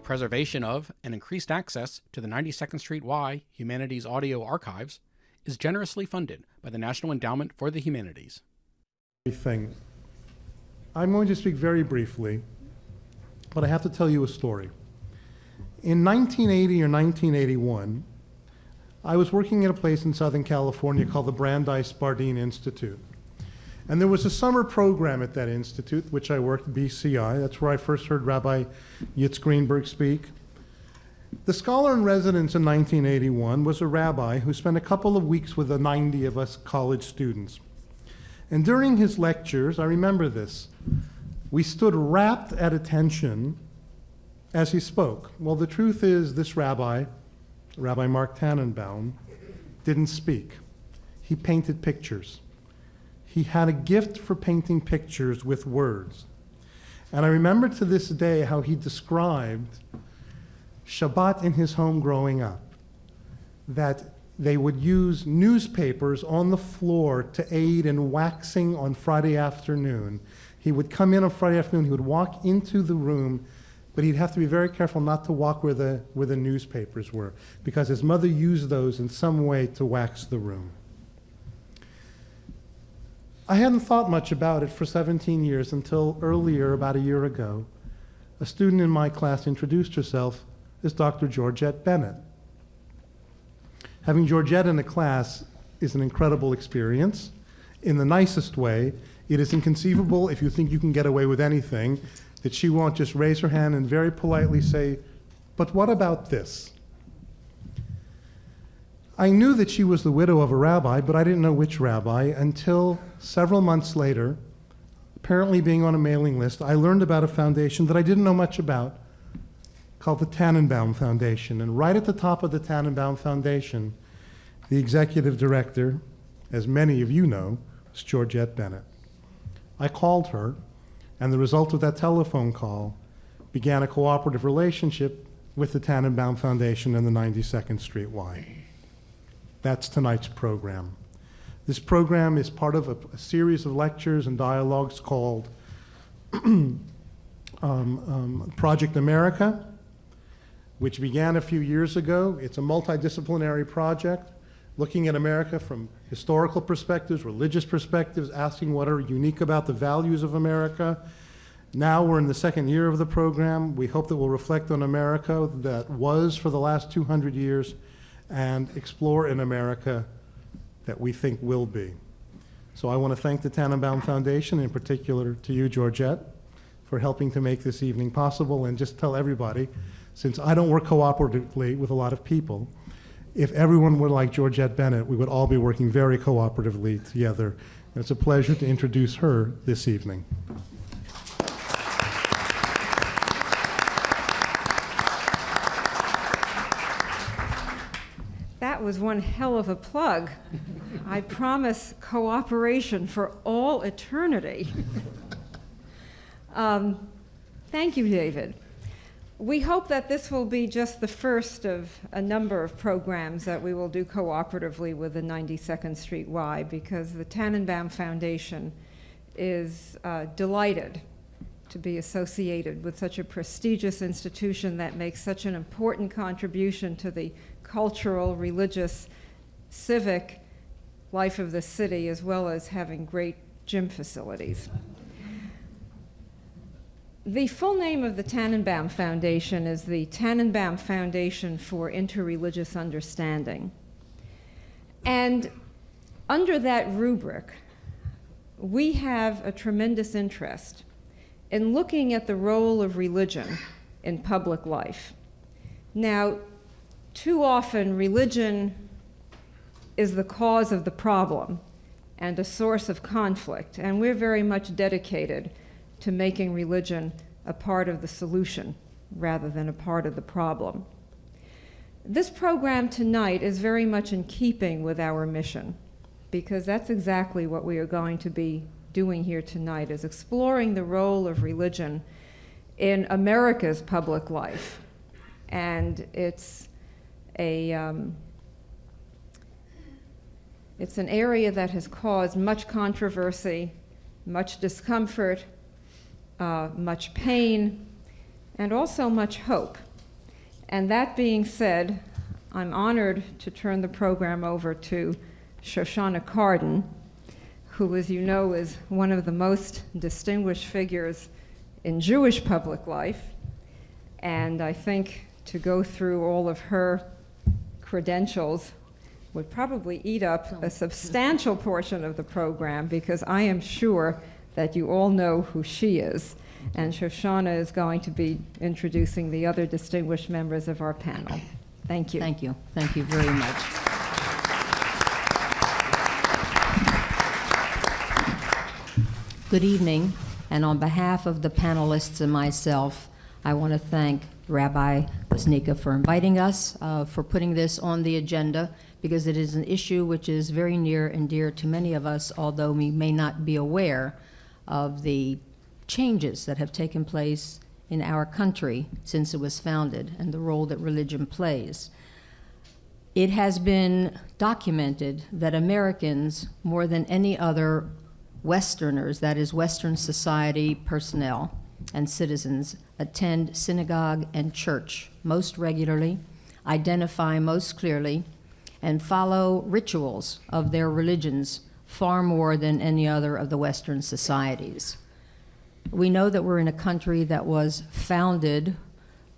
The preservation of and increased access to the 92nd Street Y Humanities Audio Archives is generously funded by the National Endowment for the Humanities. I'm going to speak very briefly, but I have to tell you a story. In 1980 or 1981, I was working at a place in Southern California called the Brandeis Bardeen Institute. And there was a summer program at that institute, which I worked, BCI. That's where I first heard Rabbi Yitz Greenberg speak. The scholar in residence in 1981 was a rabbi who spent a couple of weeks with the 90 of us college students. And during his lectures, I remember this, we stood rapt at attention as he spoke. Well, the truth is this Rabbi Marc Tanenbaum, didn't speak. He painted pictures. He had a gift for painting pictures with words. And I remember to this day how he described Shabbat in his home growing up, that they would use newspapers on the floor to aid in waxing on Friday afternoon. He would come in on Friday afternoon, he would walk into the room, but he'd have to be very careful not to walk where the newspapers were, because his mother used those in some way to wax the room. I hadn't thought much about it for 17 years until earlier, about a year ago, a student in my class introduced herself as Dr. Georgette Bennett. Having Georgette in a class is an incredible experience. In the nicest way, it is inconceivable, if you think you can get away with anything, that she won't just raise her hand and very politely say, "But what about this?" I knew that she was the widow of a rabbi, but I didn't know which rabbi until several months later, apparently being on a mailing list, I learned about a foundation that I didn't know much about called the Tanenbaum Foundation. And right at the top of the Tanenbaum Foundation, the executive director, as many of you know, was Georgette Bennett. I called her, and the result of that telephone call began a cooperative relationship with the Tanenbaum Foundation and the 92nd Street Y. That's tonight's program. This program is part of a series of lectures and dialogues called Project America, which began a few years ago. It's a multidisciplinary project looking at America from historical perspectives, religious perspectives, asking what are unique about the values of America. Now we're in the second year of the program. We hope that we'll reflect on America that was for the last 200 years and explore an America that we think will be. So I want to thank the Tanenbaum Foundation, in particular to you, Georgette, for helping to make this evening possible, and just tell everybody, since I don't work cooperatively with a lot of people, if everyone were like Georgette Bennett, we would all be working very cooperatively together. And it's a pleasure to introduce her this evening. That was one hell of a plug. I promise cooperation for all eternity. Thank you, David. We hope that this will be just the first of a number of programs that we will do cooperatively with the 92nd Street Y, because the Tanenbaum Foundation is delighted to be associated with such a prestigious institution that makes such an important contribution to the cultural, religious, civic life of the city, as well as having great gym facilities. The full name of the Tanenbaum Foundation is the Tanenbaum Foundation for Interreligious Understanding. And under that rubric, we have a tremendous interest in looking at the role of religion in public life. Now, too often, religion is the cause of the problem and a source of conflict, and we're very much dedicated to making religion a part of the solution rather than a part of the problem. This program tonight is very much in keeping with our mission, because that's exactly what we are going to be doing here tonight, is exploring the role of religion in America's public life. And it's an area that has caused much controversy, much discomfort, much pain, and also much hope And that being said, I'm honored to turn the program over to Shoshana Cardin, who, as you know, is one of the most distinguished figures in Jewish public life. And I think to go through all of her credentials would probably eat up a substantial portion of the program, because I am sure that you all know who she is. And Shoshana is going to be introducing the other distinguished members of our panel. Thank you. Thank you. Thank you very much. Good evening, and on behalf of the panelists and myself, I want to thank Rabbi Wasnika for inviting us, for putting this on the agenda, because it is an issue which is very near and dear to many of us, although we may not be aware of the changes that have taken place in our country since it was founded and the role that religion plays. It has been documented that Americans, more than any other Westerners, that is Western society personnel and citizens, attend synagogue and church most regularly, identify most clearly, and follow rituals of their religions far more than any other of the Western societies. We know that we're in a country that was founded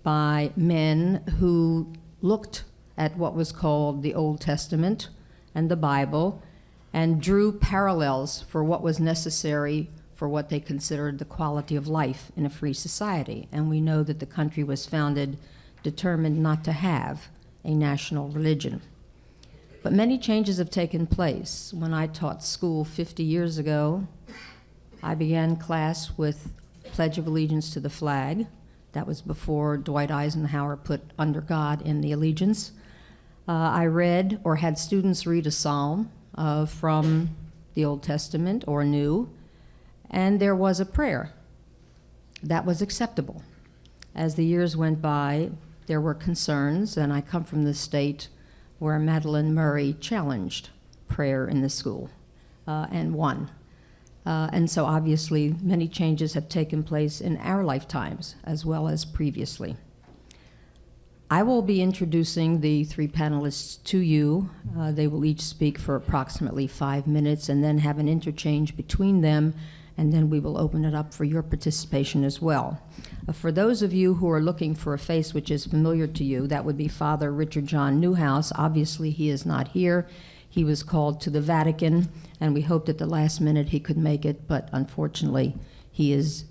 by men who looked at what was called the Old Testament and the Bible and drew parallels for what was necessary for what they considered the quality of life in a free society. And we know that the country was founded determined not to have a national religion. But many changes have taken place. When I taught school 50 years ago, I began class with Pledge of Allegiance to the flag. That was before Dwight Eisenhower put under God in the allegiance. I read or had students read a psalm from the Old Testament or New, and there was a prayer. That was acceptable. As the years went by, there were concerns, and I come from the state where Madeleine Murray challenged prayer in the school and won. And so obviously many changes have taken place in our lifetimes as well as previously. I will be introducing the three panelists to you. They will each speak for approximately 5 minutes and then have an interchange between them, and then we will open it up for your participation as well. For those of you who are looking for a face which is familiar to you, that would be Father Richard John Newhouse. Obviously he is not here. He was called to the Vatican, and we hoped at the last minute he could make it, but unfortunately he is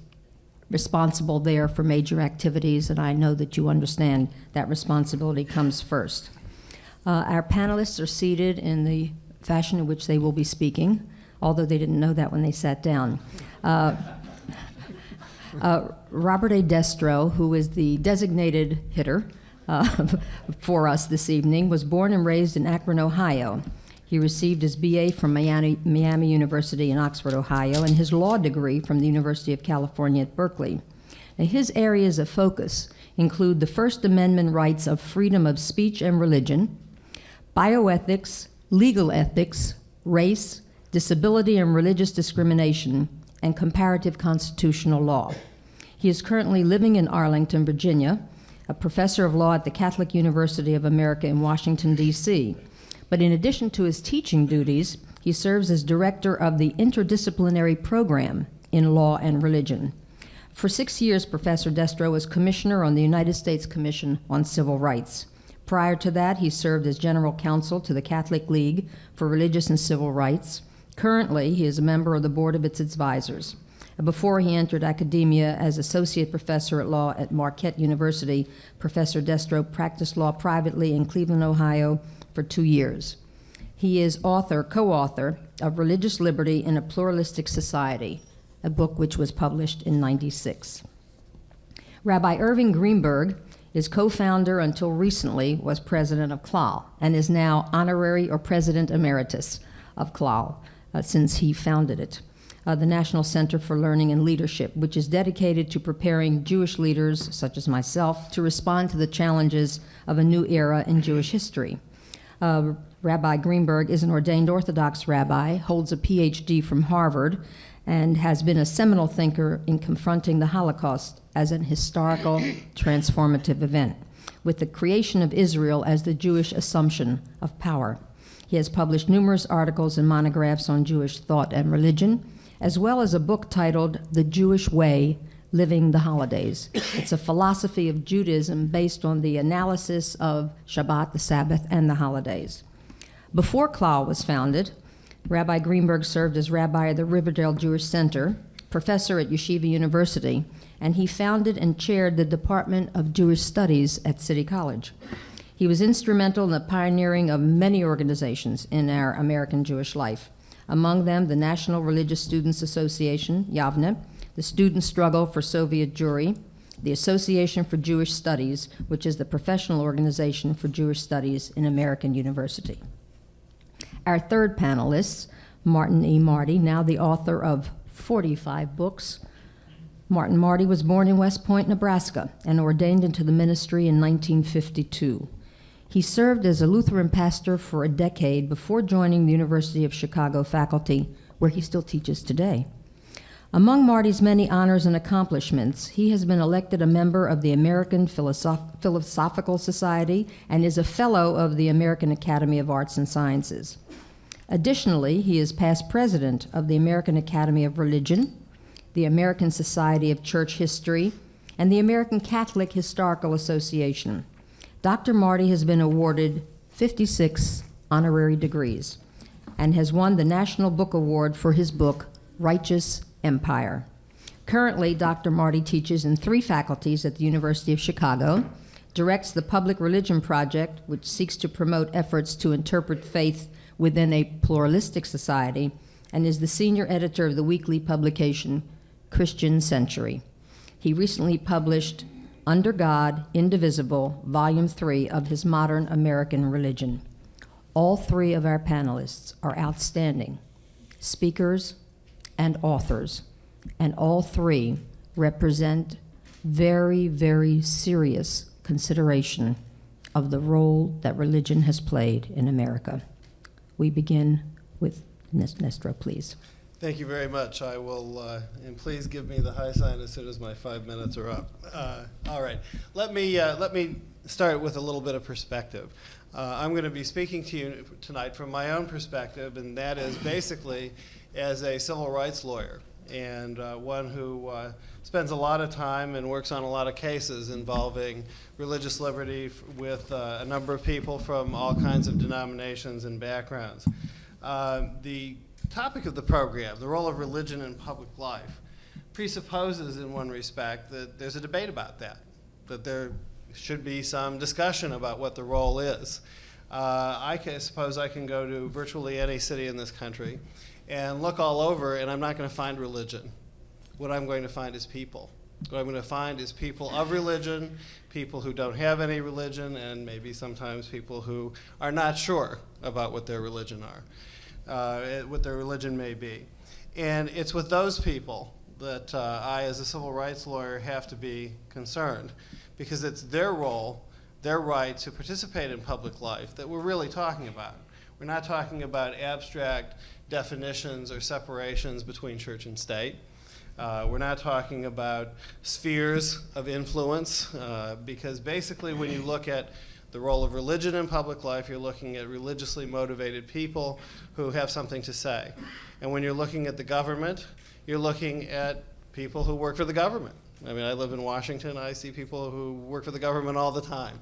responsible there for major activities, and I know that you understand that responsibility comes first. Our panelists are seated in the fashion in which they will be speaking, although they didn't know that when they sat down. Robert A. Destro, who is the designated hitter for us this evening, was born and raised in Akron, Ohio. He received his BA from Miami University in Oxford, Ohio, and his law degree from the University of California at Berkeley. Now, his areas of focus include the First Amendment rights of freedom of speech and religion, bioethics, legal ethics, race, disability and religious discrimination, and comparative constitutional law. He is currently living in Arlington, Virginia, a professor of law at the Catholic University of America in Washington, D.C. But in addition to his teaching duties, he serves as director of the interdisciplinary program in law and religion. For 6 years, Professor Destro was commissioner on the United States Commission on Civil Rights. Prior to that, he served as general counsel to the Catholic League for Religious and Civil Rights. Currently, he is a member of the board of its advisors. Before he entered academia as associate professor at law at Marquette University, Professor Destro practiced law privately in Cleveland, Ohio for 2 years. He is co-author of Religious Liberty in a Pluralistic Society, a book which was published in '96. Rabbi Irving Greenberg is co-founder, until recently was president of CLAL, and is now honorary or president emeritus of CLAL since he founded it. The National Center for Learning and Leadership, which is dedicated to preparing Jewish leaders, such as myself, to respond to the challenges of a new era in Jewish history. Rabbi Greenberg is an ordained Orthodox rabbi, holds a PhD from Harvard, and has been a seminal thinker in confronting the Holocaust as an historical transformative event. with the creation of Israel as the Jewish assumption of power. He has published numerous articles and monographs on Jewish thought and religion, as well as a book titled The Jewish Way, Living the Holidays. It's a philosophy of Judaism based on the analysis of Shabbat, the Sabbath, and the holidays. Before Klal was founded, Rabbi Greenberg served as rabbi of the Riverdale Jewish Center, professor at Yeshiva University, and he founded and chaired the Department of Jewish Studies at City College. He was instrumental in the pioneering of many organizations in our American Jewish life, among them the National Religious Students Association, Yavne, the Student Struggle for Soviet Jewry, the Association for Jewish Studies, which is the professional organization for Jewish studies in American University. Our third panelist, Martin E. Marty, now the author of 45 books. Martin Marty was born in West Point, Nebraska, and ordained into the ministry in 1952. He served as a Lutheran pastor for a decade before joining the University of Chicago faculty, where he still teaches today. Among Marty's many honors and accomplishments, he has been elected a member of the American Philosophical Society and is a fellow of the American Academy of Arts and Sciences. Additionally, he is past president of the American Academy of Religion, the American Society of Church History, and the American Catholic Historical Association. Dr. Marty has been awarded 56 honorary degrees and has won the National Book Award for his book, Righteous Empire. Currently, Dr. Marty teaches in 3 faculties at the University of Chicago, directs the Public Religion Project, which seeks to promote efforts to interpret faith within a pluralistic society, and is the senior editor of the weekly publication, Christian Century. He recently published Under God, Indivisible, Volume 3 of his Modern American Religion. All 3 of our panelists are outstanding speakers and authors, and all 3 represent very, very serious consideration of the role that religion has played in America. We begin with Destro, please. Thank you very much. I will, and please give me the high sign as soon as my 5 minutes are up. All right, let me start with a little bit of perspective. I'm going to be speaking to you tonight from my own perspective, and that is basically as a civil rights lawyer and one who spends a lot of time and works on a lot of cases involving religious liberty with a number of people from all kinds of denominations and backgrounds. The topic of the program, the role of religion in public life, presupposes in one respect that there's a debate about that there should be some discussion about what the role is. I suppose I can go to virtually any city in this country and look all over, and I'm not going to find religion. What I'm going to find is people. What I'm going to find is people of religion, people who don't have any religion, and maybe sometimes people who are not sure about what their religion what their religion may be. And it's with those people that I, as a civil rights lawyer, have to be concerned, because it's their role, their right to participate in public life that we're really talking about. We're not talking about abstract definitions or separations between church and state. We're not talking about spheres of influence, because basically when you look at the role of religion in public life, you're looking at religiously motivated people who have something to say. And when you're looking at the government, you're looking at people who work for the government. I mean, I live in Washington. I see people who work for the government all the time.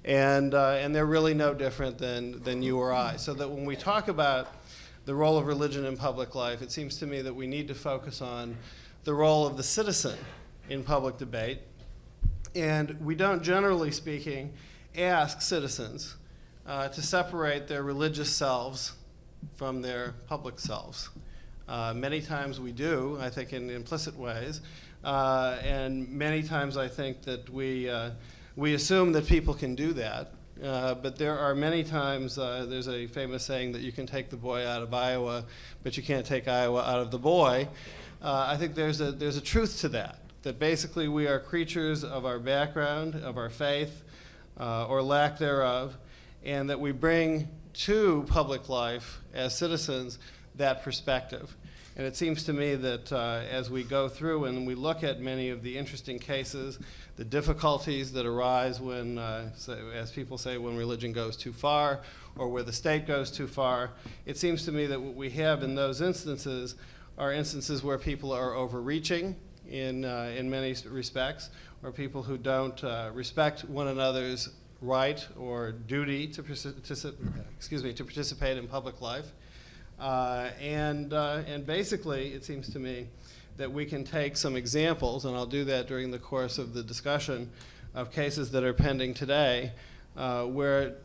And they're really no different than you or I. So that when we talk about the role of religion in public life, it seems to me that we need to focus on the role of the citizen in public debate. And we don't, generally speaking, ask citizens to separate their religious selves from their public selves. Many times we do, I think, in implicit ways. And many times I think that we assume that people can do that. But there are many times, there's a famous saying that you can take the boy out of Iowa, but you can't take Iowa out of the boy. I think there's a truth to that basically we are creatures of our background, of our faith, or lack thereof, and that we bring to public life as citizens that perspective. And it seems to me that as we go through and we look at many of the interesting cases, the difficulties that arise when, as people say, when religion goes too far or where the state goes too far, it seems to me that what we have in those instances are instances where people are overreaching in many respects, or people who don't respect one another's right or duty to participate in public life. And basically, it seems to me that we can take some examples, and I'll do that during the course of the discussion, of cases that are pending today, where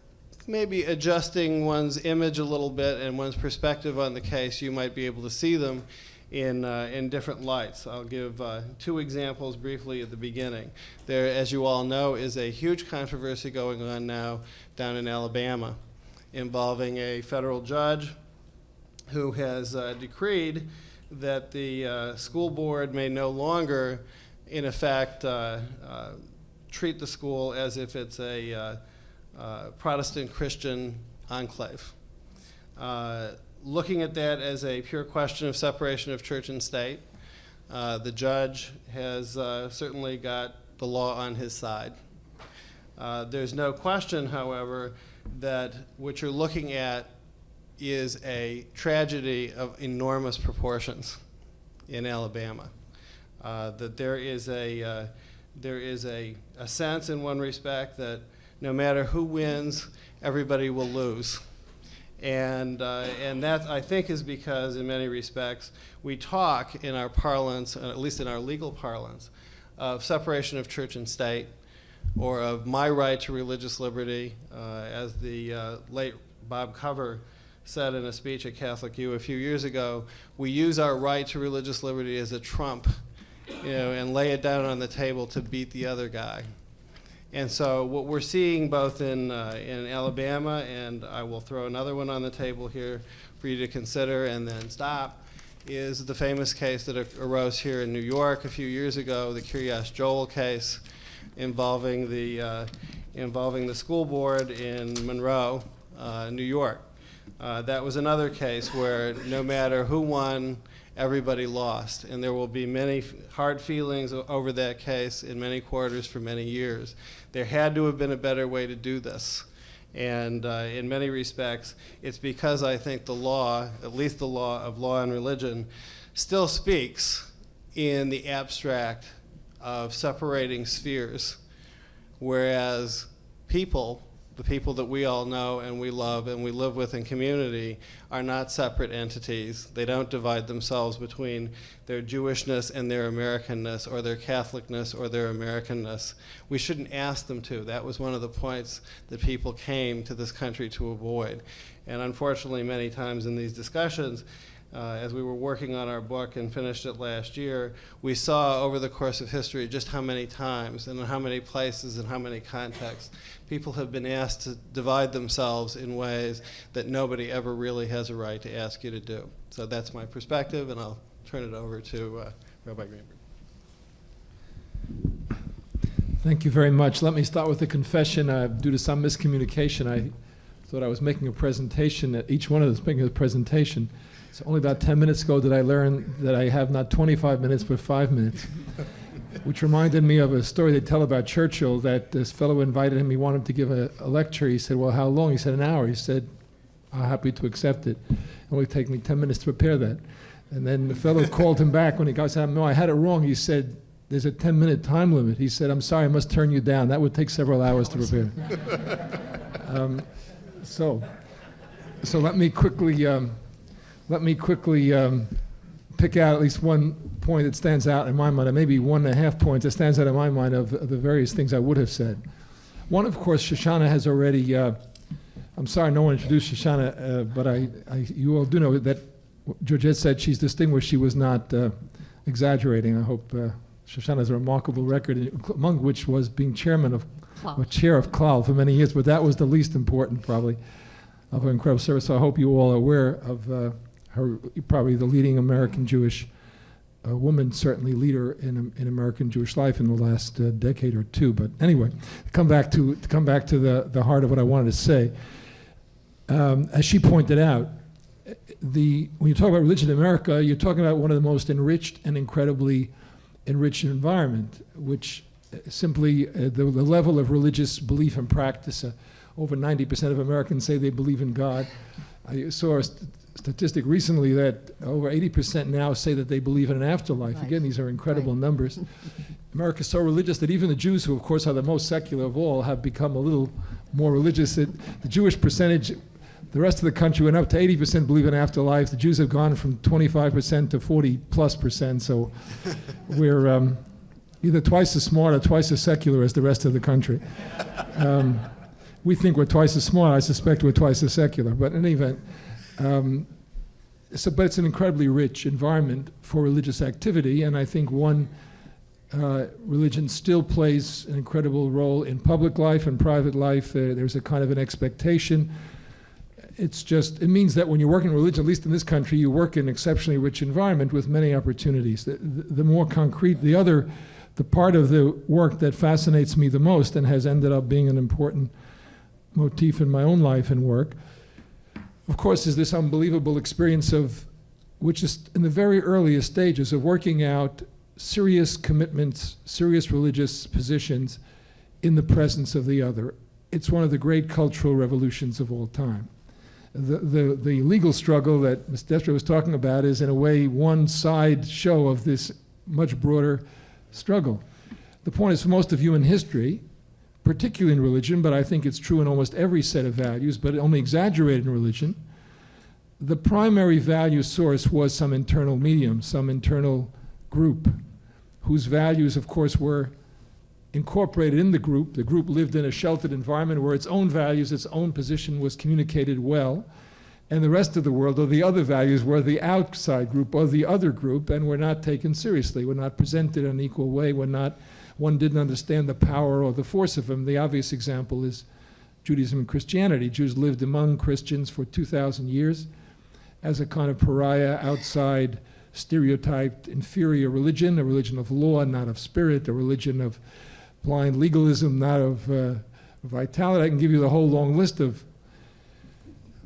maybe adjusting one's image a little bit and one's perspective on the case, you might be able to see them in different lights. I'll give two examples briefly at the beginning. There, as you all know, is a huge controversy going on now down in Alabama involving a federal judge who has decreed that the school board may no longer, in effect, treat the school as if it's a Protestant Christian enclave. Looking at that as a pure question of separation of church and state, the judge has certainly got the law on his side. There's no question, however, that what you're looking at is a tragedy of enormous proportions in Alabama. That there is a sense in one respect that no matter who wins, everybody will lose. And that, I think, is because, in many respects, we talk in our parlance, at least in our legal parlance, of separation of church and state, or of my right to religious liberty, as the late Bob Cover said in a speech at Catholic U a few years ago. We use our right to religious liberty as a trump, and lay it down on the table to beat the other guy. And so what we're seeing both in Alabama, and I will throw another one on the table here for you to consider and then stop, is the famous case that arose here in New York a few years ago, the Kiryas Joel case involving the school board in Monroe, New York. That was another case where no matter who won, everybody lost, and there will be many hard feelings over that case in many quarters for many years. There had to have been a better way to do this, and in many respects, it's because I think the law, at least the law of law and religion, still speaks in the abstract of separating spheres, whereas people, the people that we all know and we love and we live with in community, are not separate entities. They don't divide themselves between their Jewishness and their Americanness, or their Catholicness or their Americanness. We shouldn't ask them to. That was one of the points that people came to this country to avoid. And unfortunately, many times in these discussions, as we were working on our book and finished it last year, we saw over the course of history just how many times and in how many places and how many contexts people have been asked to divide themselves in ways that nobody ever really has a right to ask you to do. So that's my perspective, and I'll turn it over to Rabbi Greenberg. Thank you very much. Let me start with a confession. Due to some miscommunication, I thought I was making a presentation, that each one of us making a presentation. So only about 10 minutes ago did I learn that I have not 25 minutes, but 5 minutes, which reminded me of a story they tell about Churchill, that this fellow invited him. He wanted him to give a lecture. He said, well, how long? He said, an hour. He said, I'm happy to accept it. It only take me 10 minutes to prepare that. And then the fellow called him back when he got said, no, I had it wrong. He said, there's a 10-minute time limit. He said, I'm sorry, I must turn you down. That would take several hours to prepare. So let me quickly pick out at least one point that stands out in my mind, or maybe 1.5 points that stands out in my mind of the various things I would have said. One, of course, Shoshana has already, I'm sorry no one introduced Shoshana, but you all do know that Georgette said she's distinguished. She was not exaggerating. I hope Shoshana has a remarkable record, among which was being chairman of, or chair of Klal for many years, but that was the least important, probably, of her incredible service. So I hope you all are aware of her, probably the leading American Jewish woman, certainly leader in American Jewish life in the last decade or two. But anyway, to come back to the heart of what I wanted to say. As she pointed out, when you talk about religion in America, you're talking about one of the most enriched and incredibly enriched environment, which simply the level of religious belief and practice, over 90% of Americans say they believe in God. I saw a statistic recently that over 80% now say that they believe in an afterlife. Again, these are incredible numbers. America's so religious that even the Jews, who of course are the most secular of all, have become a little more religious. The Jewish percentage, the rest of the country went up to 80% believe in afterlife. The Jews have gone from 25% to 40+%. So we're either twice as smart or twice as secular as the rest of the country. We think we're twice as smart. I suspect we're twice as secular. But in any event, but it's an incredibly rich environment for religious activity, and I think religion still plays an incredible role in public life and private life. There's a kind of an expectation. It means that when you work in religion, at least in this country, you work in an exceptionally rich environment with many opportunities. The more concrete, the part of the work that fascinates me the most and has ended up being an important motif in my own life and work, of course, is this unbelievable experience which is in the very earliest stages of working out serious commitments, serious religious positions in the presence of the other. It's one of the great cultural revolutions of all time. The legal struggle that Mr. Destro was talking about is in a way one side show of this much broader struggle. The point is, for most of human history, particularly in religion, but I think it's true in almost every set of values, but only exaggerated in religion, the primary value source was some internal medium, some internal group, whose values, of course, were incorporated in the group. The group lived in a sheltered environment where its own values, its own position was communicated well, and the rest of the world, or the other values, were the outside group or the other group, and were not taken seriously, were not presented in an equal way, one didn't understand the power or the force of them. The obvious example is Judaism and Christianity. Jews lived among Christians for 2,000 years as a kind of pariah, outside, stereotyped, inferior religion, a religion of law, not of spirit, a religion of blind legalism, not of vitality. I can give you the whole long list of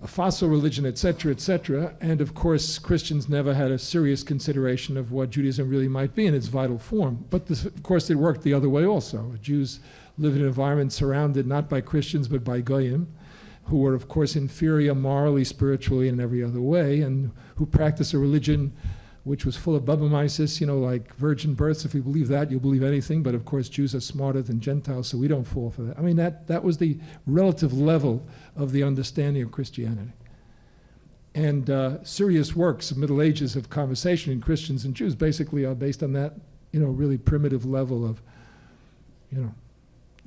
a fossil religion, etc., etc. And of course, Christians never had a serious consideration of what Judaism really might be in its vital form. But of course, it worked the other way also. Jews lived in an environment surrounded not by Christians, but by Goyim, who were, of course, inferior morally, spiritually, and in every other way, and who practiced a religion which was full of Babamaisis, like virgin births. If you believe that, you'll believe anything. But of course, Jews are smarter than Gentiles, so we don't fall for that. I mean, that was the relative level of the understanding of Christianity. And serious works of Middle Ages of conversation in Christians and Jews basically are based on that, really primitive level of,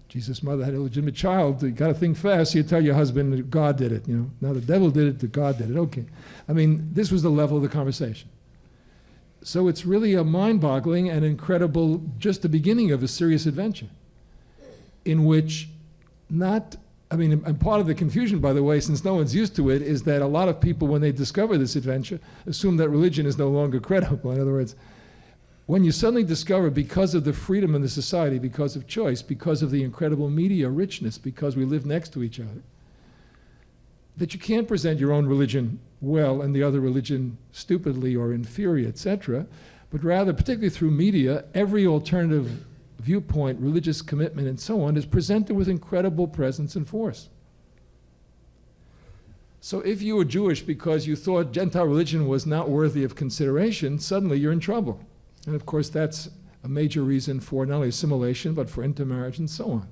Jesus' mother had a legitimate child. You got to think fast. You tell your husband that God did it. Now the devil did it, that God did it. Okay. I mean, this was the level of the conversation. So it's really a mind-boggling and incredible, just the beginning of a serious adventure, in which and part of the confusion, by the way, since no one's used to it, is that a lot of people, when they discover this adventure, assume that religion is no longer credible. In other words, when you suddenly discover, because of the freedom in the society, because of choice, because of the incredible media richness, because we live next to each other, that you can't present your own religion well and the other religion stupidly or inferior, etc., but rather, particularly through media, every alternative viewpoint, religious commitment, and so on, is presented with incredible presence and force. So if you were Jewish because you thought Gentile religion was not worthy of consideration, suddenly you're in trouble. And of course, that's a major reason for not only assimilation, but for intermarriage and so on.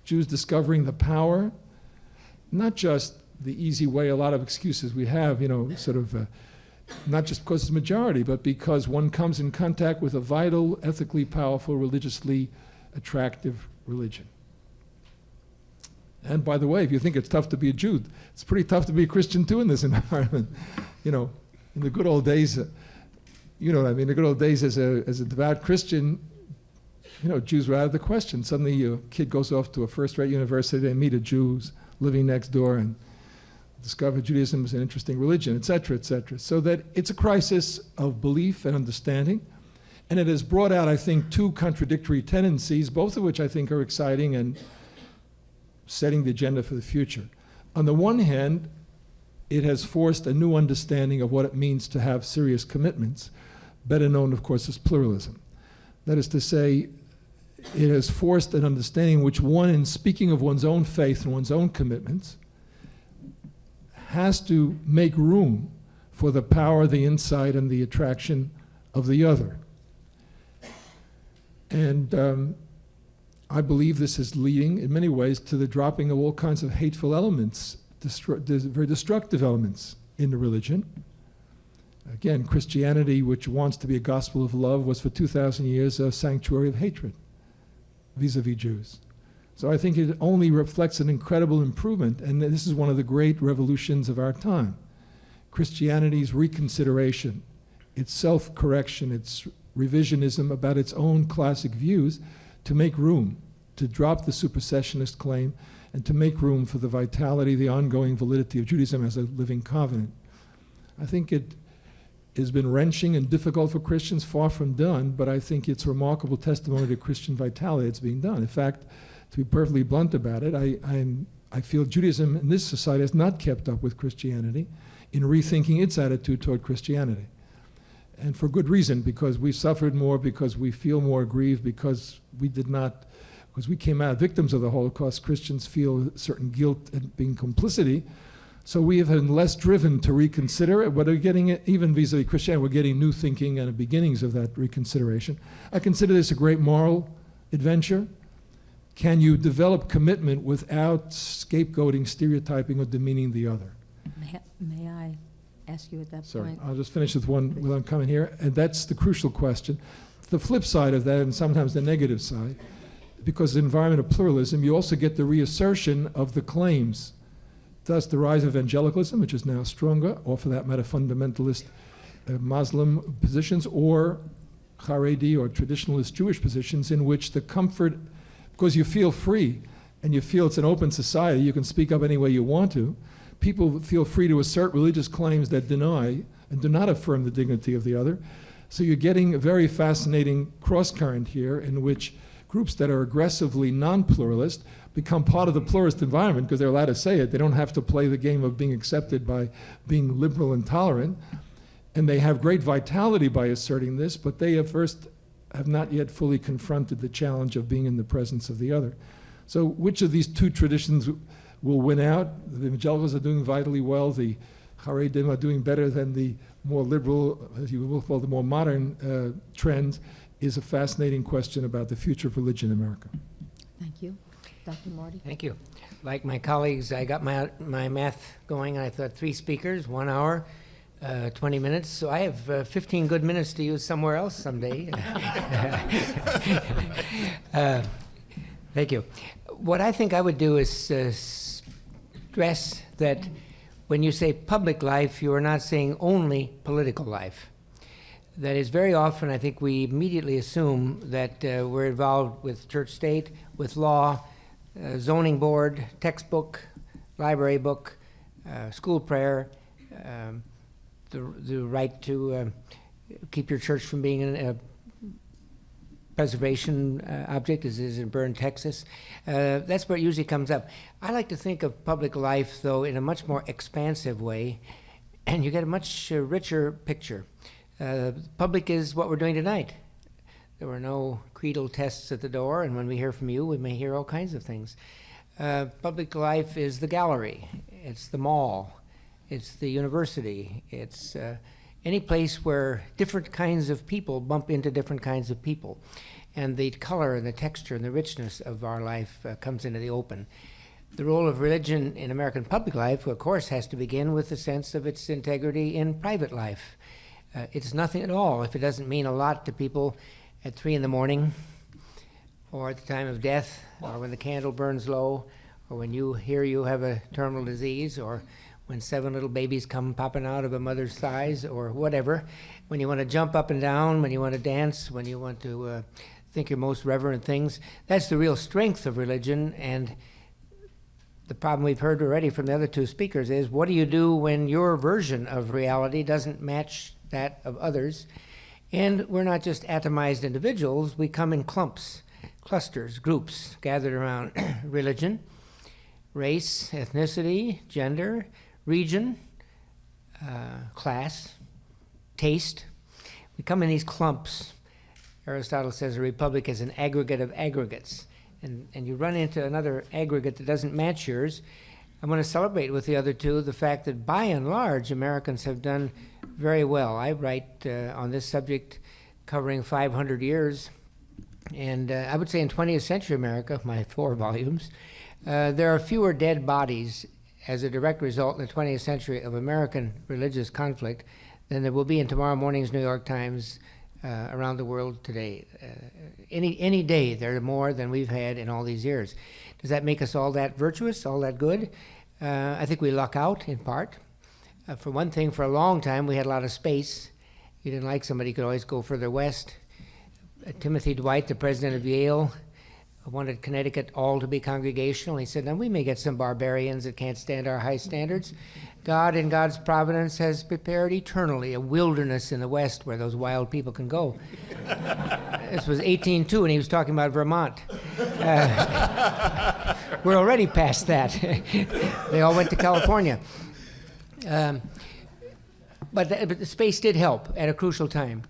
Jews discovering the power, not just the easy way, a lot of excuses we have, not just because it's majority, but because one comes in contact with a vital, ethically powerful, religiously attractive religion. And by the way, if you think it's tough to be a Jew, it's pretty tough to be a Christian too in this environment. In the good old days, the good old days as a devout Christian, Jews were out of the question. Suddenly your kid goes off to a first-rate university, they meet a Jew who's living next door and discover Judaism is an interesting religion, etc., etc. So that it's a crisis of belief and understanding, and it has brought out, I think, two contradictory tendencies, both of which I think are exciting and setting the agenda for the future. On the one hand, it has forced a new understanding of what it means to have serious commitments, better known, of course, as pluralism. That is to say, it has forced an understanding which one, in speaking of one's own faith and one's own commitments, has to make room for the power, the insight, and the attraction of the other. And I believe this is leading, in many ways, to the dropping of all kinds of hateful elements, very destructive elements in the religion. Again, Christianity, which wants to be a gospel of love, was for 2,000 years a sanctuary of hatred vis-a-vis Jews. So I think it only reflects an incredible improvement, and this is one of the great revolutions of our time. Christianity's reconsideration, its self-correction, its revisionism about its own classic views, to make room, to drop the supersessionist claim, and to make room for the vitality, the ongoing validity of Judaism as a living covenant. I think it has been wrenching and difficult for Christians, far from done, but I think it's remarkable testimony to Christian vitality that's being done. In fact, to be perfectly blunt about it, I feel Judaism in this society has not kept up with Christianity in rethinking its attitude toward Christianity. And for good reason, because we suffered more, because we feel more aggrieved, because we came out victims of the Holocaust. Christians feel a certain guilt at being complicity. So we have been less driven to reconsider it, but we're getting it, even vis-a-vis Christianity, we're getting new thinking and the beginnings of that reconsideration. I consider this a great moral adventure. Can you develop commitment without scapegoating, stereotyping, or demeaning the other? May I ask you at that Sorry, point? I'll just finish with one without coming here, and that's the crucial question. The flip side of that, and sometimes the negative side, because of the environment of pluralism, you also get the reassertion of the claims. Thus, the rise of evangelicalism, which is now stronger, or for that matter, fundamentalist Muslim positions, or Haredi or traditionalist Jewish positions, in which the comfort, because you feel free and you feel it's an open society, you can speak up any way you want to, people feel free to assert religious claims that deny and do not affirm the dignity of the other. So you're getting a very fascinating cross-current here in which groups that are aggressively non-pluralist become part of the pluralist environment because they're allowed to say it. They don't have to play the game of being accepted by being liberal and tolerant. And they have great vitality by asserting this, but they have not yet fully confronted the challenge of being in the presence of the other. So which of these two traditions will win out? The evangelicals are doing vitally well. The Haredim are doing better than the more liberal, as you will call the more modern trends, is a fascinating question about the future of religion in America. Thank you. Dr. Marty? Thank you. Like my colleagues, I got my math going, and I thought 3 speakers, 1 hour, 20 minutes. So I have 15 good minutes to use somewhere else someday. Thank you. What I think I would do is stress that when you say public life, you are not saying only political life. That is, very often I think we immediately assume that we're involved with church state, with law, zoning board, textbook, library book, school prayer, the right to keep your church from being a preservation object, as is in Bern, Texas. That's where it usually comes up. I like to think of public life, though, in a much more expansive way, and you get a much richer picture. Public is what we're doing tonight. There were no creedal tests at the door, and when we hear from you, we may hear all kinds of things. Public life is the gallery, it's the mall, it's the university, it's any place where different kinds of people bump into different kinds of people. And the color and the texture and the richness of our life comes into the open. The role of religion in American public life, of course, has to begin with the sense of its integrity in private life. It's nothing at all if it doesn't mean a lot to people at 3 a.m, or at the time of death, or when the candle burns low, or when you hear you have a terminal disease, or when 7 little babies come popping out of a mother's thighs, or whatever. When you want to jump up and down, when you want to dance, when you want to think your most reverent things. That's the real strength of religion. And the problem we've heard already from the other 2 speakers is, what do you do when your version of reality doesn't match that of others? And we're not just atomized individuals, we come in clumps, clusters, groups gathered around religion, race, ethnicity, gender, region, class, taste. We come in these clumps. Aristotle says a republic is an aggregate of aggregates. And you run into another aggregate that doesn't match yours. I want to celebrate with the other two the fact that by and large Americans have done very well. I write on this subject covering 500 years. And I would say in 20th century America, my 4 volumes, there are fewer dead bodies as a direct result in the 20th century of American religious conflict than there will be in tomorrow morning's New York Times around the world today. Any day there are more than we've had in all these years. Does that make us all that virtuous, all that good? I think we luck out in part. For one thing, for a long time we had a lot of space. You didn't like somebody, you could always go further west. Timothy Dwight, the president of Yale, wanted Connecticut all to be congregational. He said, now we may get some barbarians that can't stand our high standards. God in God's providence has prepared eternally a wilderness in the west where those wild people can go. This was 1802 and he was talking about Vermont. We're already past that. They all went to California. But the space did help at a crucial time.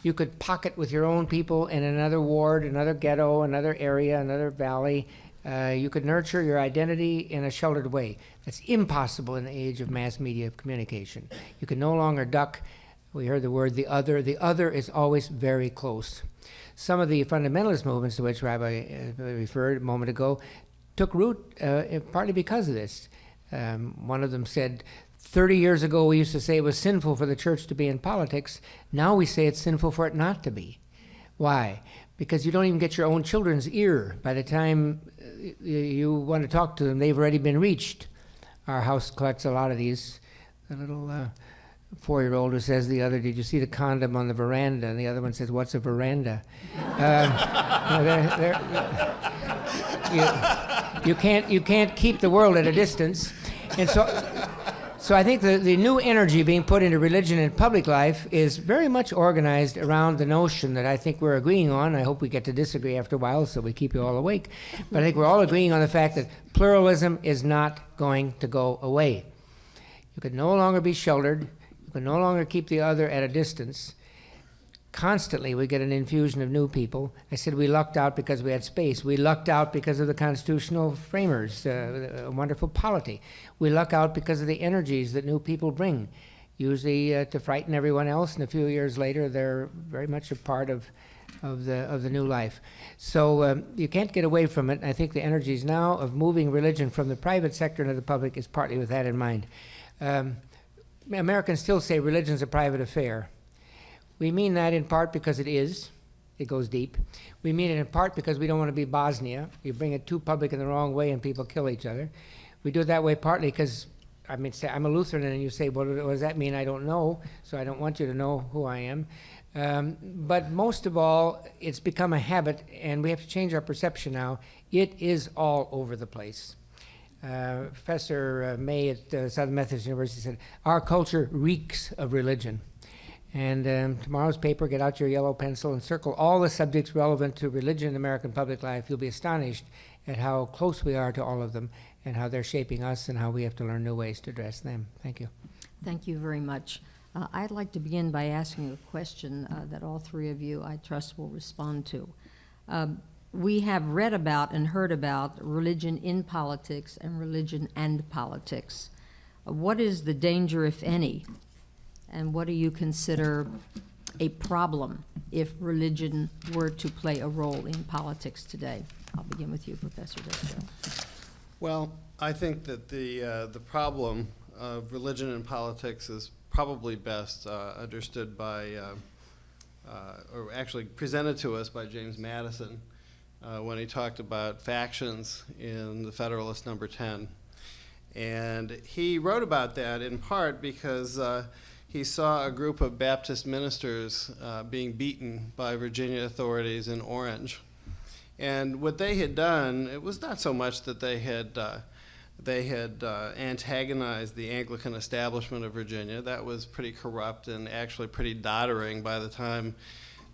You could pocket with your own people in another ward, another ghetto, another area, another valley. You could nurture your identity in a sheltered way. That's impossible in the age of mass media communication. You can no longer duck. We heard the word the other. The other is always very close. Some of the fundamentalist movements to which Rabbi referred a moment ago took root partly because of this. One of them said, 30 years ago we used to say it was sinful for the church to be in politics. Now we say it's sinful for it not to be. Why? Because you don't even get your own children's ear. By the time you want to talk to them, they've already been reached. Our house collects a lot of these. The little 4-year-old who says the other, did you see the condom on the veranda? And the other one says, what's a veranda? You can't keep the world at a distance. And so I think the new energy being put into religion and public life is very much organized around the notion that I think we're agreeing on. I hope we get to disagree after a while so we keep you all awake. But I think we're all agreeing on the fact that pluralism is not going to go away. You can no longer be sheltered. You can no longer keep the other at a distance. Constantly we get an infusion of new people. I said we lucked out because we had space. We lucked out because of the constitutional framers, a wonderful polity. We luck out because of the energies that new people bring, usually to frighten everyone else, and a few years later they're very much a part of the new life. So you can't get away from it. I think the energies now of moving religion from the private sector into the public is partly with that in mind. Americans still say religion's a private affair. We mean that in part because it is. It goes deep. We mean it in part because we don't want to be Bosnia. You bring it too public in the wrong way and people kill each other. We do it that way partly because, I mean, say I'm a Lutheran and you say, well, what does that mean? I don't know, so I don't want you to know who I am. But most of all, it's become a habit and we have to change our perception now. It is all over the place. Professor May at Southern Methodist University said, our culture reeks of religion. And tomorrow's paper, get out your yellow pencil and circle all the subjects relevant to religion in American public life. You'll be astonished at how close we are to all of them and how they're shaping us and how we have to learn new ways to address them. Thank you. Thank you very much. I'd like to begin by asking a question that all three of you, I trust, will respond to. We have read about and heard about religion in politics and religion and politics. What is the danger, if any, and what do you consider a problem if religion were to play a role in politics today? I'll begin with you, Professor Destro. Well, I think that the problem of religion and politics is probably best understood by, or actually presented to us by James Madison when he talked about factions in the Federalist number 10. And he wrote about that in part because he saw a group of Baptist ministers being beaten by Virginia authorities in Orange. And what they had done, it was not so much that they had antagonized the Anglican establishment of Virginia. That was pretty corrupt and actually pretty doddering by the time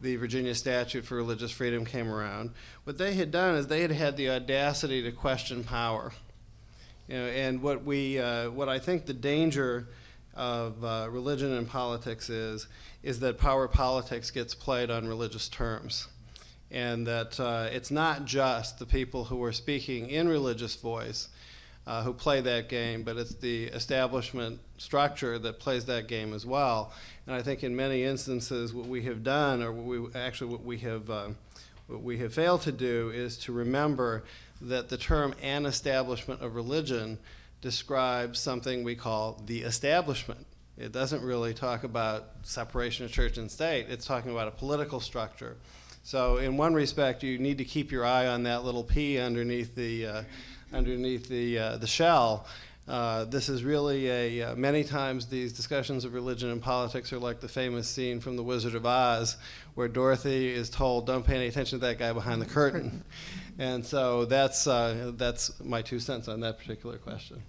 the Virginia Statute for Religious Freedom came around. What they had done is they had had the audacity to question power. You know, and what I think the danger of religion and politics is that power politics gets played on religious terms. And that it's not just the people who are speaking in religious voice who play that game, but it's the establishment structure that plays that game as well. And I think in many instances what we have done, or what we have failed to do, is to remember that the term "an establishment of religion" describes something we call the establishment. It doesn't really talk about separation of church and state. It's talking about a political structure. So in one respect, you need to keep your eye on that little P underneath the shell. This is really many times these discussions of religion and politics are like the famous scene from The Wizard of Oz, where Dorothy is told, "Don't pay any attention to that guy behind the curtain." And so that's my 2 cents on that particular question.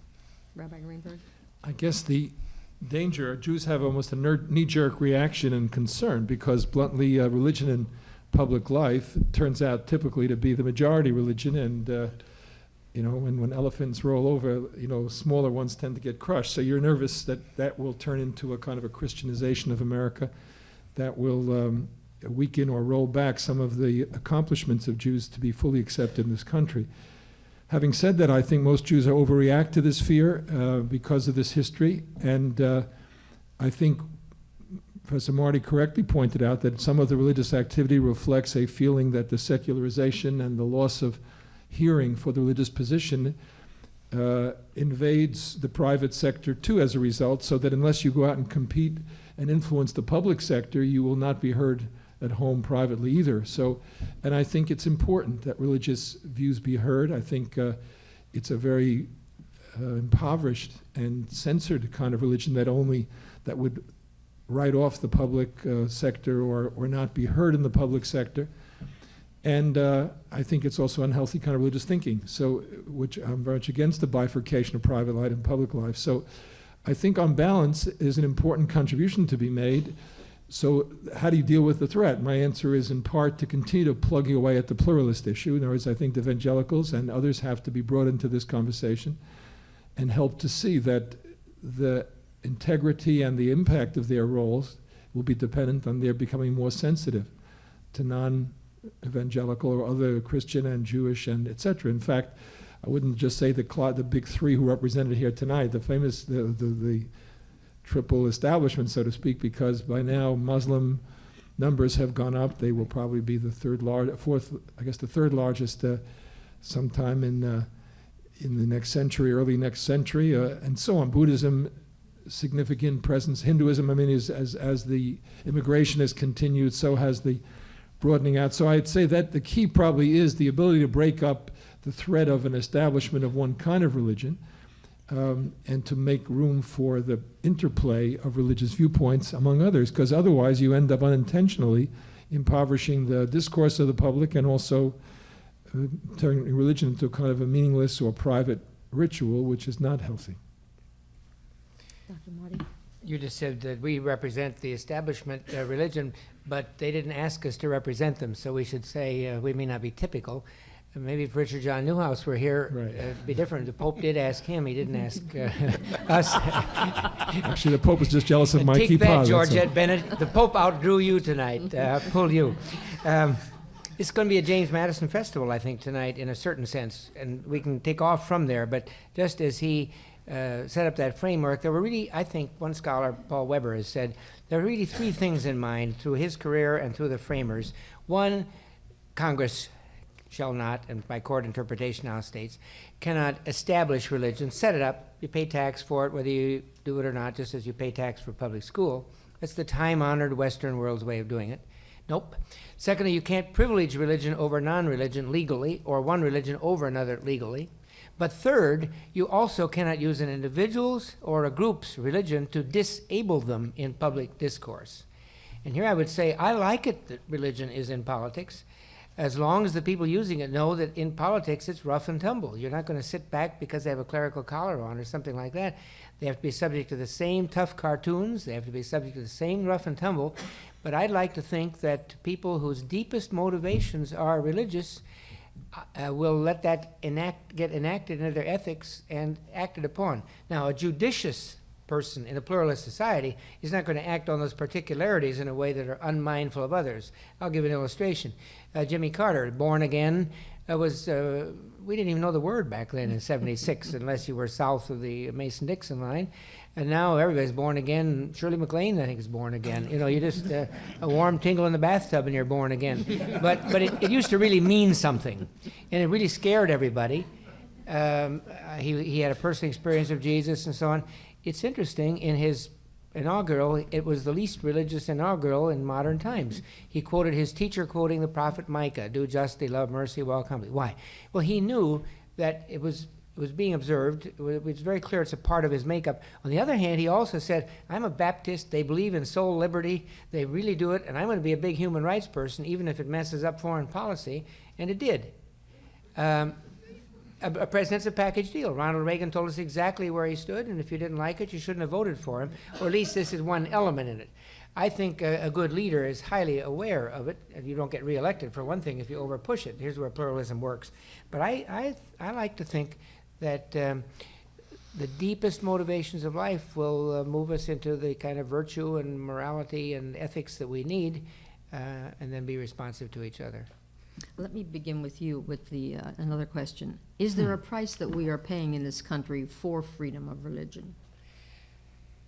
Rabbi Greenberg? I guess the danger, Jews have almost a knee-jerk reaction and concern, because bluntly, religion in public life turns out typically to be the majority religion, and when elephants roll over, smaller ones tend to get crushed. So you're nervous that will turn into a kind of a Christianization of America that will weaken or roll back some of the accomplishments of Jews to be fully accepted in this country. Having said that, I think most Jews overreact to this fear because of this history, and I think Professor Marty correctly pointed out that some of the religious activity reflects a feeling that the secularization and the loss of hearing for the religious position invades the private sector too as a result, so that unless you go out and compete and influence the public sector, you will not be heard at home privately either. So, and I think it's important that religious views be heard. I think it's a very impoverished and censored kind of religion that would write off the public sector or not be heard in the public sector. And I think it's also unhealthy kind of religious thinking, so which I'm very much against the bifurcation of private life and public life. So I think on balance is an important contribution to be made. So how do you deal with the threat? My answer is in part to continue to plug away at the pluralist issue. In other words, I think the evangelicals and others have to be brought into this conversation and help to see that the integrity and the impact of their roles will be dependent on their becoming more sensitive to non-evangelical or other Christian and Jewish and etc. In fact, I wouldn't just say the big three who represented here tonight, the triple establishment, so to speak, because by now Muslim numbers have gone up. They will probably be the third largest sometime in the next century, early next century, and so on. Buddhism, significant presence. Hinduism, as the immigration has continued, so has the broadening out. So I'd say that the key probably is the ability to break up the threat of an establishment of one kind of religion, and to make room for the interplay of religious viewpoints among others, because otherwise you end up unintentionally impoverishing the discourse of the public and also turning religion into kind of a meaningless or private ritual, which is not healthy. Dr. Marty? You just said that we represent the establishment religion, but they didn't ask us to represent them, so we should say we may not be typical. Maybe if Richard John Newhouse were here, right, it'd be different. The Pope did ask him. He didn't ask us. Actually, the Pope was just jealous of my Take kippah. that, Georgette Bennett. The Pope outdrew you tonight. Pulled you. It's going to be a James Madison festival, I think, tonight, in a certain sense, and we can take off from there. But just as he set up that framework, there were really, I think, one scholar, Paul Weber, has said, there are really three things in mind through his career and through the framers. One, Congress shall not, and by court interpretation now states, cannot establish religion, set it up, you pay tax for it, whether you do it or not, just as you pay tax for public school. That's the time-honored Western world's way of doing it. Nope. Secondly, you can't privilege religion over non-religion legally, or one religion over another legally. But third, you also cannot use an individual's or a group's religion to disable them in public discourse. And here I would say, I like it that religion is in politics, as long as the people using it know that in politics it's rough and tumble. You're not going to sit back because they have a clerical collar on or something like that. They have to be subject to the same tough cartoons. They have to be subject to the same rough and tumble. But I'd like to think that people whose deepest motivations are religious will let that get enacted into their ethics and acted upon. Now, a judicious person in a pluralist society is not going to act on those particularities in a way that are unmindful of others. I'll give an illustration. Jimmy Carter, born again, we didn't even know the word back then in 76 unless you were south of the Mason-Dixon line. And now everybody's born again. Shirley MacLaine, I think, is born again. You know, you just, a warm tingle in the bathtub and you're born again. But it used to really mean something. And it really scared everybody. He had a personal experience of Jesus and so on. It's interesting, in his inaugural, it was the least religious inaugural in modern times. He quoted his teacher quoting the prophet Micah, do justly, love mercy, walk humbly. Why? Well, he knew that it was being observed. It was very clear it's a part of his makeup. On the other hand, he also said, I'm a Baptist, they believe in soul liberty, they really do it, and I'm going to be a big human rights person, even if it messes up foreign policy, and it did. A president's a package deal. Ronald Reagan told us exactly where he stood, and if you didn't like it, you shouldn't have voted for him, or at least this is one element in it. I think a good leader is highly aware of it. You don't get reelected, for one thing, if you overpush it. Here's where pluralism works. But I like to think that the deepest motivations of life will move us into the kind of virtue and morality and ethics that we need, and then be responsive to each other. Let me begin with you with another question. Is there a price that we are paying in this country for freedom of religion?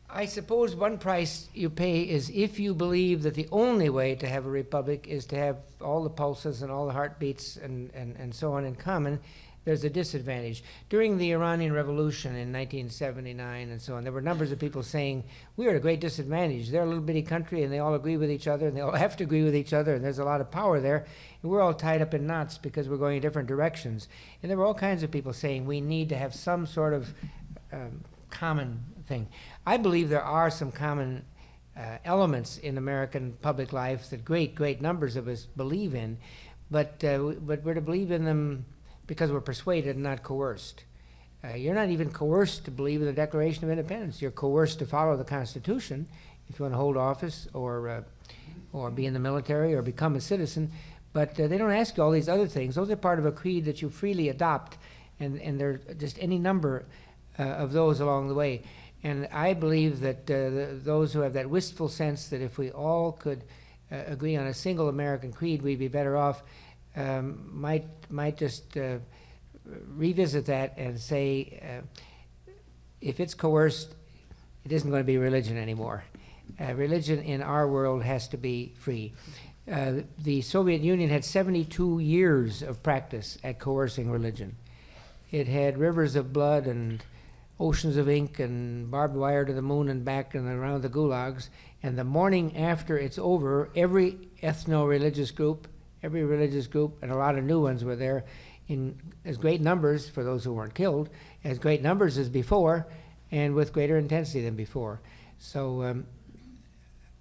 I suppose one price you pay is if you believe that the only way to have a republic is to have all the pulses and all the heartbeats and so on in common, there's a disadvantage. During the Iranian Revolution in 1979 and so on, there were numbers of people saying, we're at a great disadvantage. They're a little bitty country and they all agree with each other and they all have to agree with each other and there's a lot of power there. And we're all tied up in knots because we're going in different directions. And there were all kinds of people saying we need to have some sort of common thing. I believe there are some common elements in American public life that great numbers of us believe in, but we're to believe in them because we're persuaded and not coerced. You're not even coerced to believe in the Declaration of Independence. You're coerced to follow the Constitution if you want to hold office or be in the military or become a citizen. But they don't ask you all these other things. Those are part of a creed that you freely adopt, and there are just any number of those along the way. And I believe that those who have that wistful sense that if we all could agree on a single American creed, we'd be better off, might just revisit that and say, if it's coerced, it isn't going to be religion anymore. Religion in our world has to be free. The Soviet Union had 72 years of practice at coercing religion. It had rivers of blood and oceans of ink and barbed wire to the moon and back and around the gulags. And the morning after it's over, every ethno-religious group, and a lot of new ones were there in as great numbers, for those who weren't killed, as great numbers as before, and with greater intensity than before. So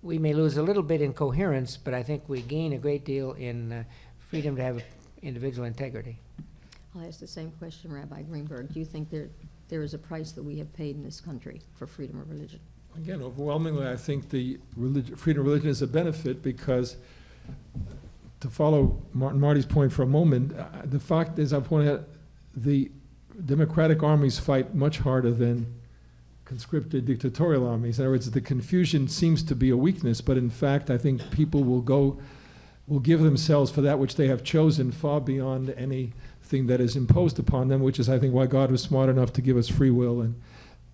we may lose a little bit in coherence, but I think we gain a great deal in freedom to have individual integrity. I'll ask the same question, Rabbi Greenberg. Do you think there is a price that we have paid in this country for freedom of religion? Again, overwhelmingly, I think the freedom of religion is a benefit because, to follow Martin Marty's point for a moment, the fact is, I pointed out, the democratic armies fight much harder than conscripted dictatorial armies. In other words, the confusion seems to be a weakness, but in fact, I think people will give themselves for that which they have chosen far beyond anything that is imposed upon them, which is, I think, why God was smart enough to give us free will and,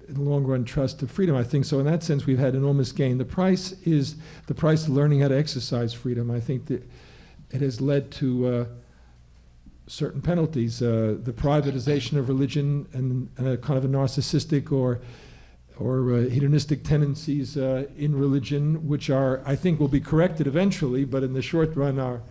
in the long run, trust to freedom. I think so. In that sense, we've had enormous gain. The price is the price of learning how to exercise freedom. I think that it has led to certain penalties, the privatization of religion and a kind of a narcissistic or hedonistic tendencies in religion, which I think will be corrected eventually, but in the short run are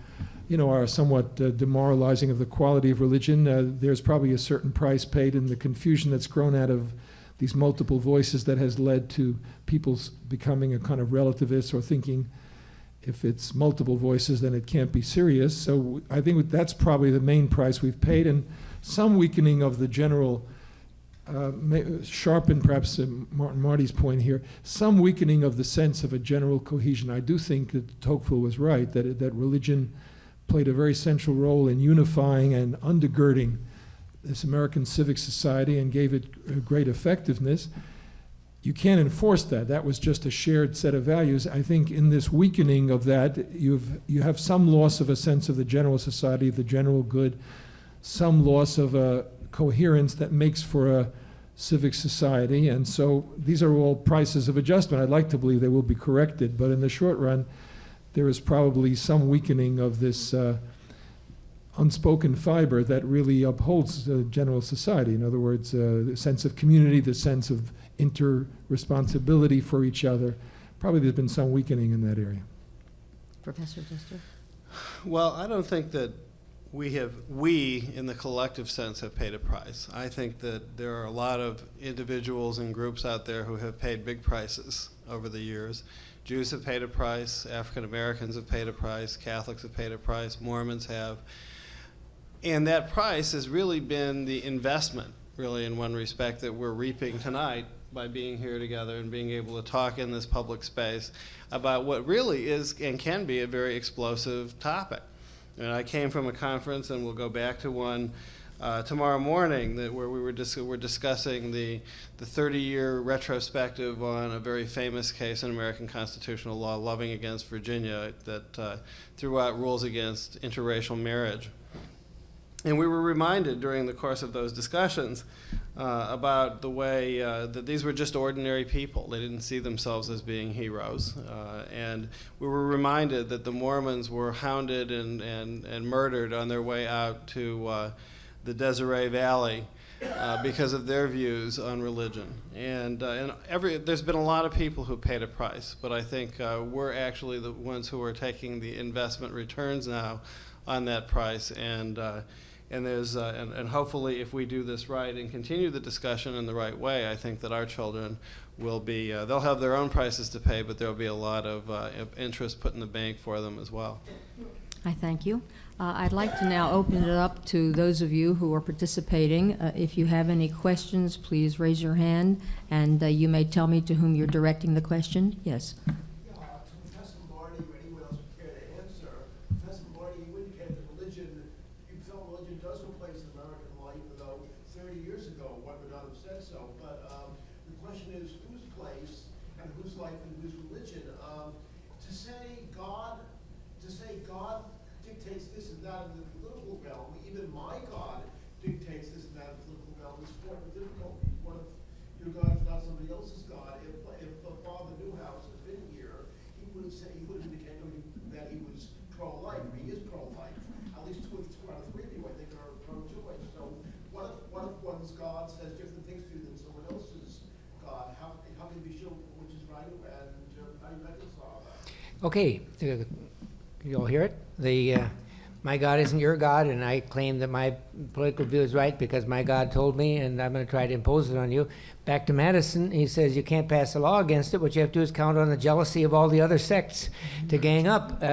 somewhat demoralizing of the quality of religion. There's probably a certain price paid in the confusion that's grown out of these multiple voices that has led to people becoming a kind of relativist or thinking if it's multiple voices, then it can't be serious. So I think that's probably the main price we've paid, and some weakening of the general, sharpen perhaps Martin Marty's point here, some weakening of the sense of a general cohesion. I do think that Tocqueville was right, that religion played a very central role in unifying and undergirding this American civic society and gave it a great effectiveness. you can't enforce that. That was just a shared set of values. I think in this weakening of that, you have some loss of a sense of the general society, the general good, some loss of a coherence that makes for a civic society. And so these are all prices of adjustment. I'd like to believe they will be corrected, but in the short run, there is probably some weakening of this unspoken fiber that really upholds the general society. In other words, the sense of community, the sense of inter-responsibility for each other. Probably there's been some weakening in that area. Professor Destro? Well, I don't think that we in the collective sense have paid a price. I think that there are a lot of individuals and groups out there who have paid big prices over the years. Jews have paid a price, African Americans have paid a price, Catholics have paid a price, Mormons have. And that price has really been the investment, really in one respect, that we're reaping tonight by being here together and being able to talk in this public space about what really is and can be a very explosive topic. And I came from a conference, and we'll go back to one tomorrow morning, where we're discussing the 30-year retrospective on a very famous case in American constitutional law, Loving against Virginia, that threw out rules against interracial marriage. And we were reminded during the course of those discussions about the way that these were just ordinary people. They didn't see themselves as being heroes. And we were reminded that the Mormons were hounded and murdered on their way out to the Deseret Valley because of their views on religion. And there's been a lot of people who paid a price, but I think we're actually the ones who are taking the investment returns now on that price. And hopefully, if we do this right and continue the discussion in the right way, I think that our children will be, they'll have their own prices to pay, but there'll be a lot of interest put in the bank for them as well. I thank you. I'd like to now open it up to those of you who are participating. If you have any questions, please raise your hand, and you may tell me to whom you're directing the question. Yes. Professor Marty, or anyone else who care to answer. Professor Marty, you indicated that religion does replace American life, though 30 years ago one would not have said so. But the question is, whose place and whose life and whose religion? To say God dictates this and that in the political realm, even my God dictates this and that in the political realm, is quite difficult. What if your God is not somebody else's God? If Father Newhouse had been here, he would have indicated that he was pro-life. He is pro-life. At least two out of three of you, I think, are pro-choice. So what if one's God says different things to you than someone else's God? How can you be sure which is right, and how do you reconcile that? Okay, you all hear it? My God isn't your God, and I claim that my political view is right because my God told me, and I'm going to try to impose it on you. Back to Madison, he says you can't pass a law against it. What you have to do is count on the jealousy of all the other sects to gang up.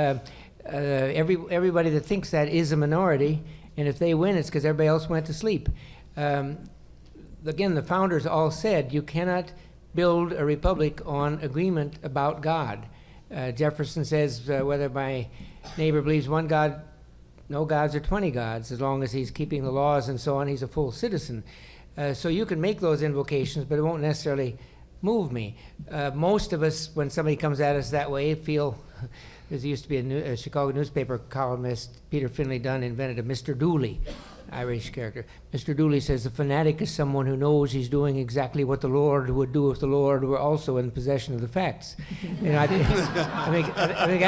Everybody that thinks that is a minority, and if they win, it's because everybody else went to sleep. Again, the founders all said you cannot build a republic on agreement about God. Jefferson says whether my neighbor believes one God, no gods, or 20 gods, as long as he's keeping the laws and so on, he's a full citizen. So you can make those invocations, but it won't necessarily move me. Most of us, when somebody comes at us that way, feel, there used to be a Chicago newspaper columnist, Peter Finley Dunn, invented a Mr. Dooley, Irish character. Mr. Dooley says a fanatic is someone who knows he's doing exactly what the Lord would do if the Lord were also in possession of the facts. And I think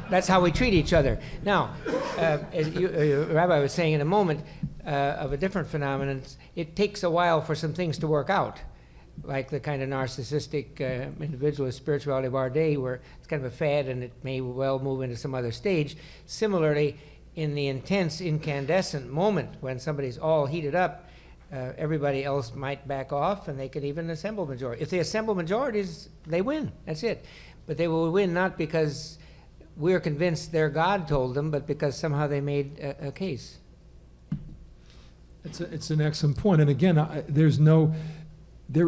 that's how we treat each other. Now, as Rabbi was saying in a moment of a different phenomenon, it takes a while for some things to work out, like the kind of narcissistic individualist spirituality of our day, where it's kind of a fad and it may well move into some other stage. Similarly, in the intense incandescent moment when somebody's all heated up, everybody else might back off, and they could even assemble majority. If they assemble majorities, they win. That's it. But they will win not because we're convinced their God told them, but because somehow they made a case. It's an excellent point. And again, there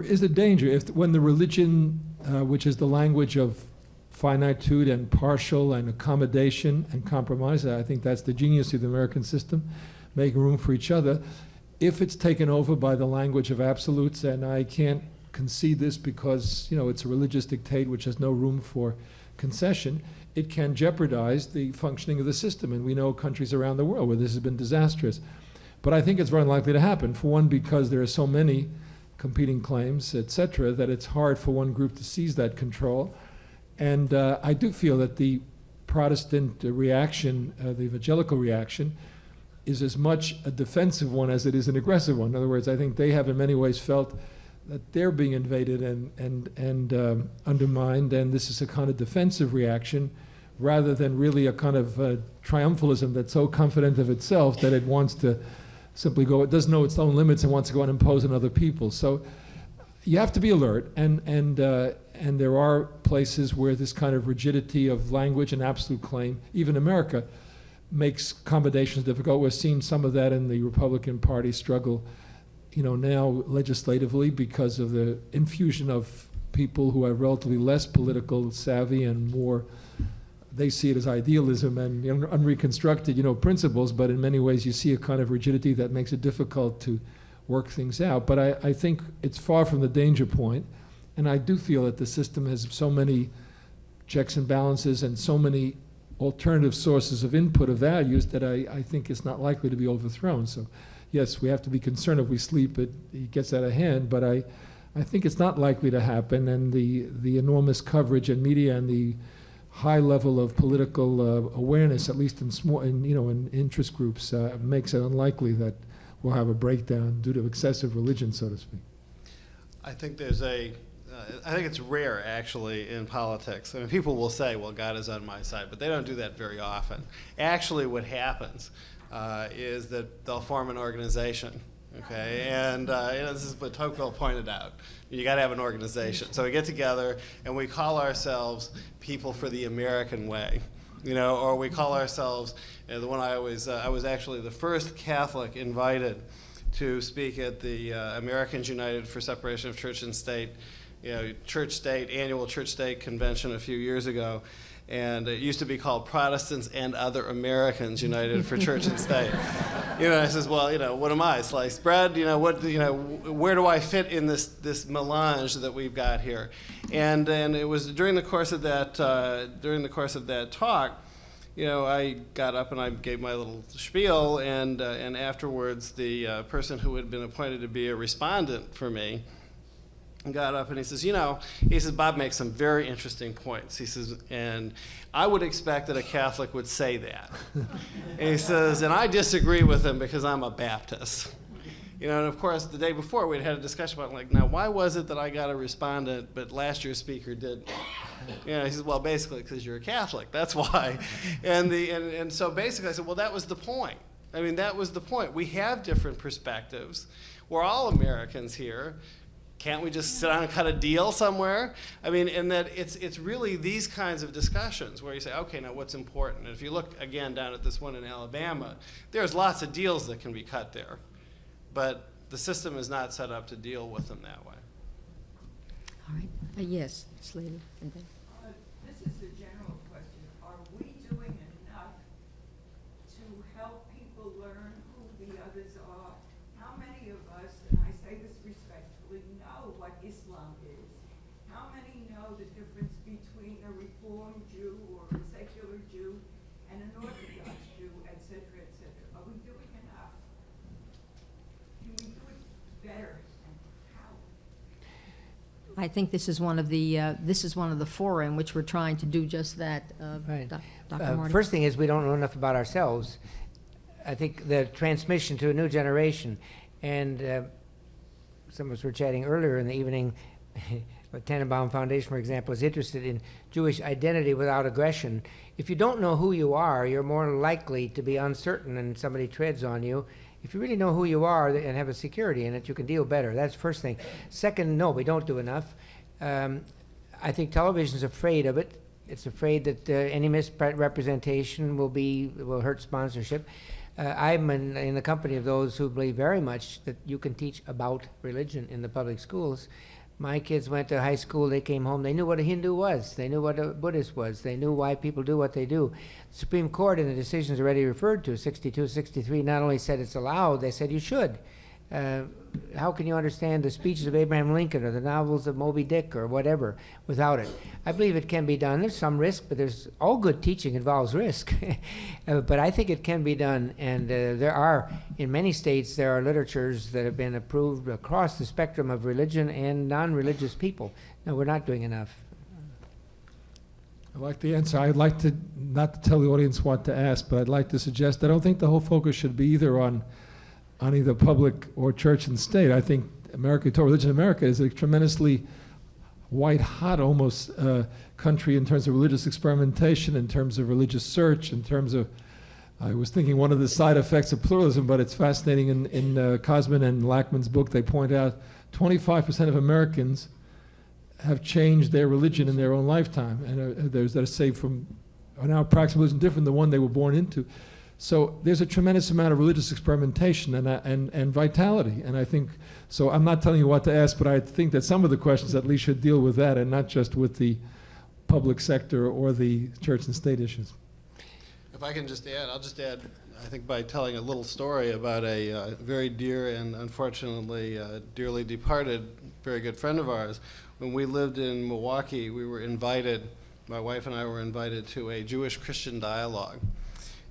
is a danger when the religion, which is the language of finitude and partial and accommodation and compromise, I think that's the genius of the American system, making room for each other. If it's taken over by the language of absolutes and I can't concede this because, it's a religious dictate which has no room for concession, it can jeopardize the functioning of the system. And we know countries around the world where this has been disastrous. But I think it's very unlikely to happen. For one, because there are so many competing claims, etc., that it's hard for one group to seize that control. And I do feel that the Protestant reaction, the evangelical reaction, is as much a defensive one as it is an aggressive one. In other words, I think they have in many ways felt that they're being invaded and undermined, and this is a kind of defensive reaction rather than really a kind of triumphalism that's so confident of itself that it wants to simply go, it doesn't know its own limits and wants to go and impose on other people. So you have to be alert, and there are places where this kind of rigidity of language and absolute claim, even America, makes accommodations difficult. We're seeing some of that in the Republican Party struggle, now legislatively because of the infusion of people who are relatively less political savvy and more, they see it as idealism and unreconstructed, principles, but in many ways you see a kind of rigidity that makes it difficult to work things out. But I think it's far from the danger point, and I do feel that the system has so many checks and balances and so many alternative sources of input of values that I think it's not likely to be overthrown. So yes, we have to be concerned if we sleep, it gets out of hand, but I think it's not likely to happen, and the enormous coverage in media and the high level of political awareness, at least in interest groups, makes it unlikely that we'll have a breakdown due to excessive religion, so to speak. I think I think it's rare, actually, in politics. I mean, people will say, well, God is on my side, but they don't do that very often. Actually, what happens is that they'll form an organization, okay? And this is what Tocqueville pointed out. You got to have an organization. So we get together, and we call ourselves People for the American Way. Or we call ourselves, the one I was actually the first Catholic invited to speak at the Americans United for Separation of Church and State, annual church-state convention a few years ago. And it used to be called Protestants and Other Americans United for Church and State. I says, well, what am I, sliced bread? Where do I fit in this melange that we've got here? And it was during the course of that talk, I got up and I gave my little spiel, and afterwards the person who had been appointed to be a respondent for me got up and he says, Bob makes some very interesting points. He says, and I would expect that a Catholic would say that. And he says, and I disagree with him because I'm a Baptist. And of course, the day before we'd had a discussion about, now why was it that I got a respondent, but last year's speaker didn't? He says, well, basically because you're a Catholic, that's why. And so basically I said, well, that was the point. That was the point. We have different perspectives. We're all Americans here. Can't we just sit down and cut a deal somewhere? And that it's really these kinds of discussions where you say, okay, now what's important? And if you look again down at this one in Alabama, there's lots of deals that can be cut there. But the system is not set up to deal with them that way. All right. Yes, Slater. And then. This is a general question. Are we doing enough to help people learn who the others are? How many of us, and I say this respectfully, know what Islam is? How many know the difference between a Reformed Jew or a secular Jew and an Orthodox Jew, et cetera, et cetera? Are we doing enough? Can we do it better? And how? I think this is one of the fora in which we're trying to do just that. Right. Dr. Marty. First thing is we don't know enough about ourselves. I think the transmission to a new generation, and some of us were chatting earlier in the evening, the Tanenbaum Foundation, for example, is interested in Jewish identity without aggression. If you don't know who you are, you're more likely to be uncertain and somebody treads on you. If you really know who you are and have a security in it, you can deal better. That's the first thing. Second, no, we don't do enough. I think television's afraid of it. It's afraid that any misrepresentation will hurt sponsorship. I'm in the company of those who believe very much that you can teach about religion in the public schools. My kids went to high school, they came home, they knew what a Hindu was, they knew what a Buddhist was, they knew why people do what they do. The Supreme Court in the decisions already referred to, 62, 63, not only said it's allowed, they said you should. How can you understand the speeches of Abraham Lincoln or the novels of Moby Dick or whatever without it? I believe it can be done. There's some risk, but there's all good teaching involves risk. But I think it can be done, and there are, in many states, there are literatures that have been approved across the spectrum of religion and non-religious people. No, we're not doing enough. I like the answer. I'd like to, not to tell the audience what to ask, but I'd like to suggest I don't think the whole focus should be either on either public or church and state. I think America, Torah religion in America is a tremendously white-hot almost country in terms of religious experimentation, in terms of religious search, in terms of, I was thinking one of the side effects of pluralism, but it's fascinating. In Cosman and Lackman's book, they point out 25% of Americans have changed their religion in their own lifetime, and there's that are saved from, are now practicing religion different than the one they were born into. So there's a tremendous amount of religious experimentation and vitality, and I think, so I'm not telling you what to ask, but I think that some of the questions at least should deal with that and not just with the public sector or the church and state issues. If I can just add, I'll just add, I think by telling a little story about a very dear and unfortunately dearly departed very good friend of ours. When we lived in Milwaukee, we were invited, my wife and I were invited to a Jewish-Christian dialogue.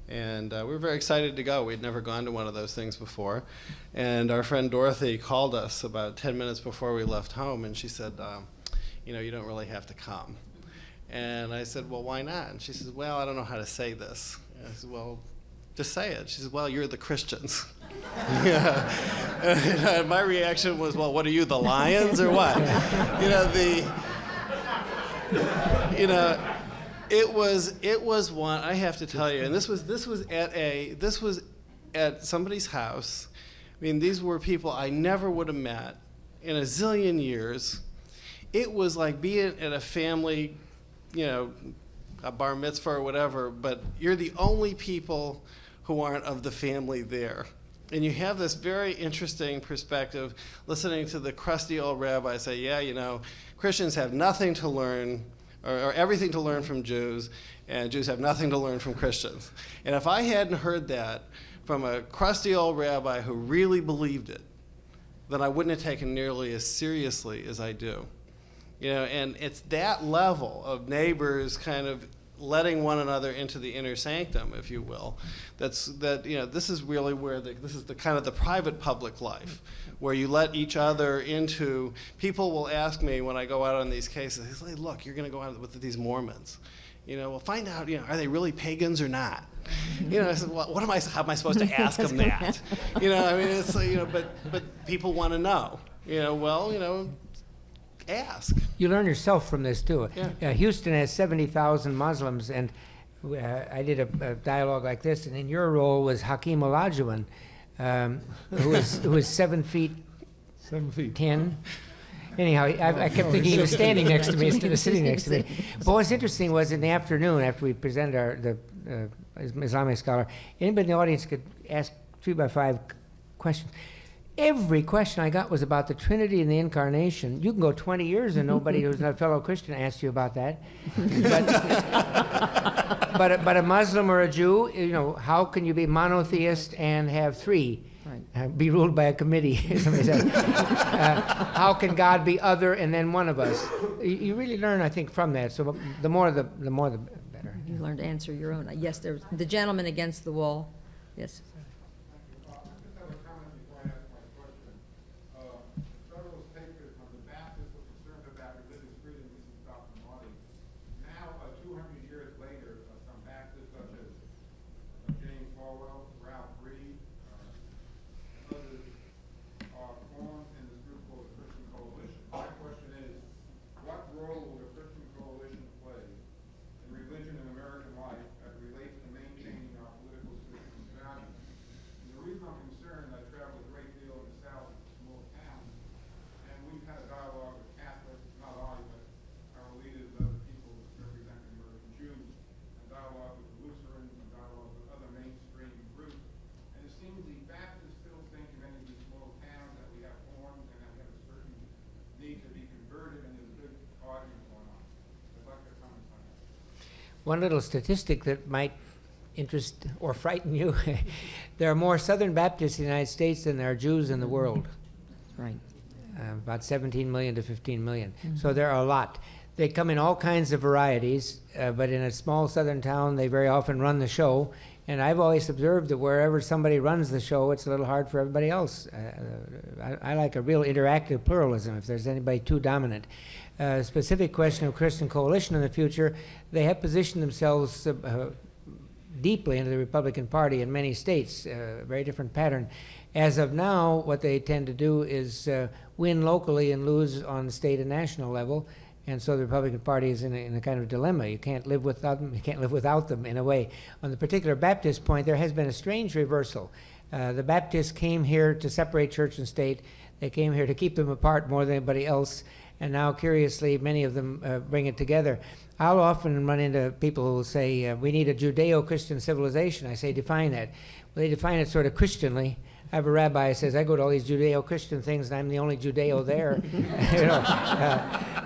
And we were very excited to go. We'd never gone to one of those things before. And our friend Dorothy called us about 10 minutes before we left home, and she said, you know, you don't really have to come. And I said, well, why not? And she says, well, I don't know how to say this. And I said, well, just say it. She says, well, you're the Christians. Yeah. And my reaction was, well, what are you, the Lions or what? It was one, I have to tell you, and this was at somebody's house. I mean, these were people I never would have met in a zillion years. It was like being at a family, you know, a bar mitzvah or whatever, but you're the only people who aren't of the family there. And you have this very interesting perspective, listening to the crusty old rabbi say, yeah, you know, Christians have nothing to learn, or everything to learn from Jews, and Jews have nothing to learn from Christians. And if I hadn't heard that from a crusty old rabbi who really believed it, then I wouldn't have taken nearly as seriously as I do. You know, and it's that level of neighbors kind of letting one another into the inner sanctum, if you will. This is really where this is the kind of the private public life, where you let each other into. People will ask me when I go out on these cases, they say, look, you're going to go out with these Mormons. You know, well, find out, you know, are they really pagans or not? You know, I said, well, how am I supposed to ask them that? You know, I mean, it's like, you know, but people want to know. You know, well, you know, ask. You learn yourself from this too. Yeah. Houston has 70,000 Muslims, and I did a dialogue like this, and in your role was Hakeem Olajuwon, who was 7 feet 10. Anyhow, I kept thinking he was standing next to me instead of sitting next to me. But what's interesting was in the afternoon, after we presented the Islamic scholar, anybody in the audience could ask 3 by 5 questions. Every question I got was about the Trinity and the Incarnation. You can go 20 years and nobody who's not a fellow Christian asks you about that. But a Muslim or a Jew, you know, how can you be monotheist and have 3? Right. Be ruled by a committee, somebody said. How can God be other and then one of us? You really learn, I think, from that. So the more the better. You learn to answer your own. Yes, there's the gentleman against the wall. Yes. One little statistic that might interest or frighten you, there are more Southern Baptists in the United States than there are Jews in the world. Right. About 17 million to 15 million. So there are a lot. They come in all kinds of varieties, but in a small southern town, they very often run the show. And I've always observed that wherever somebody runs the show, it's a little hard for everybody else. I like a real interactive pluralism if there's anybody too dominant. Specific question of Christian Coalition in the future, they have positioned themselves deeply into the Republican Party in many states, a very different pattern. As of now, what they tend to do is win locally and lose on the state and national level. And so the Republican Party is in a kind of dilemma. You can't live without them. You can't live without them, in a way. On the particular Baptist point, there has been a strange reversal. The Baptists came here to separate church and state. They came here to keep them apart more than anybody else. And now, curiously, many of them bring it together. I'll often run into people who will say, we need a Judeo-Christian civilization. I say, define that. Well, they define it sort of Christianly. I have a rabbi who says, I go to all these Judeo-Christian things, and I'm the only Judeo there.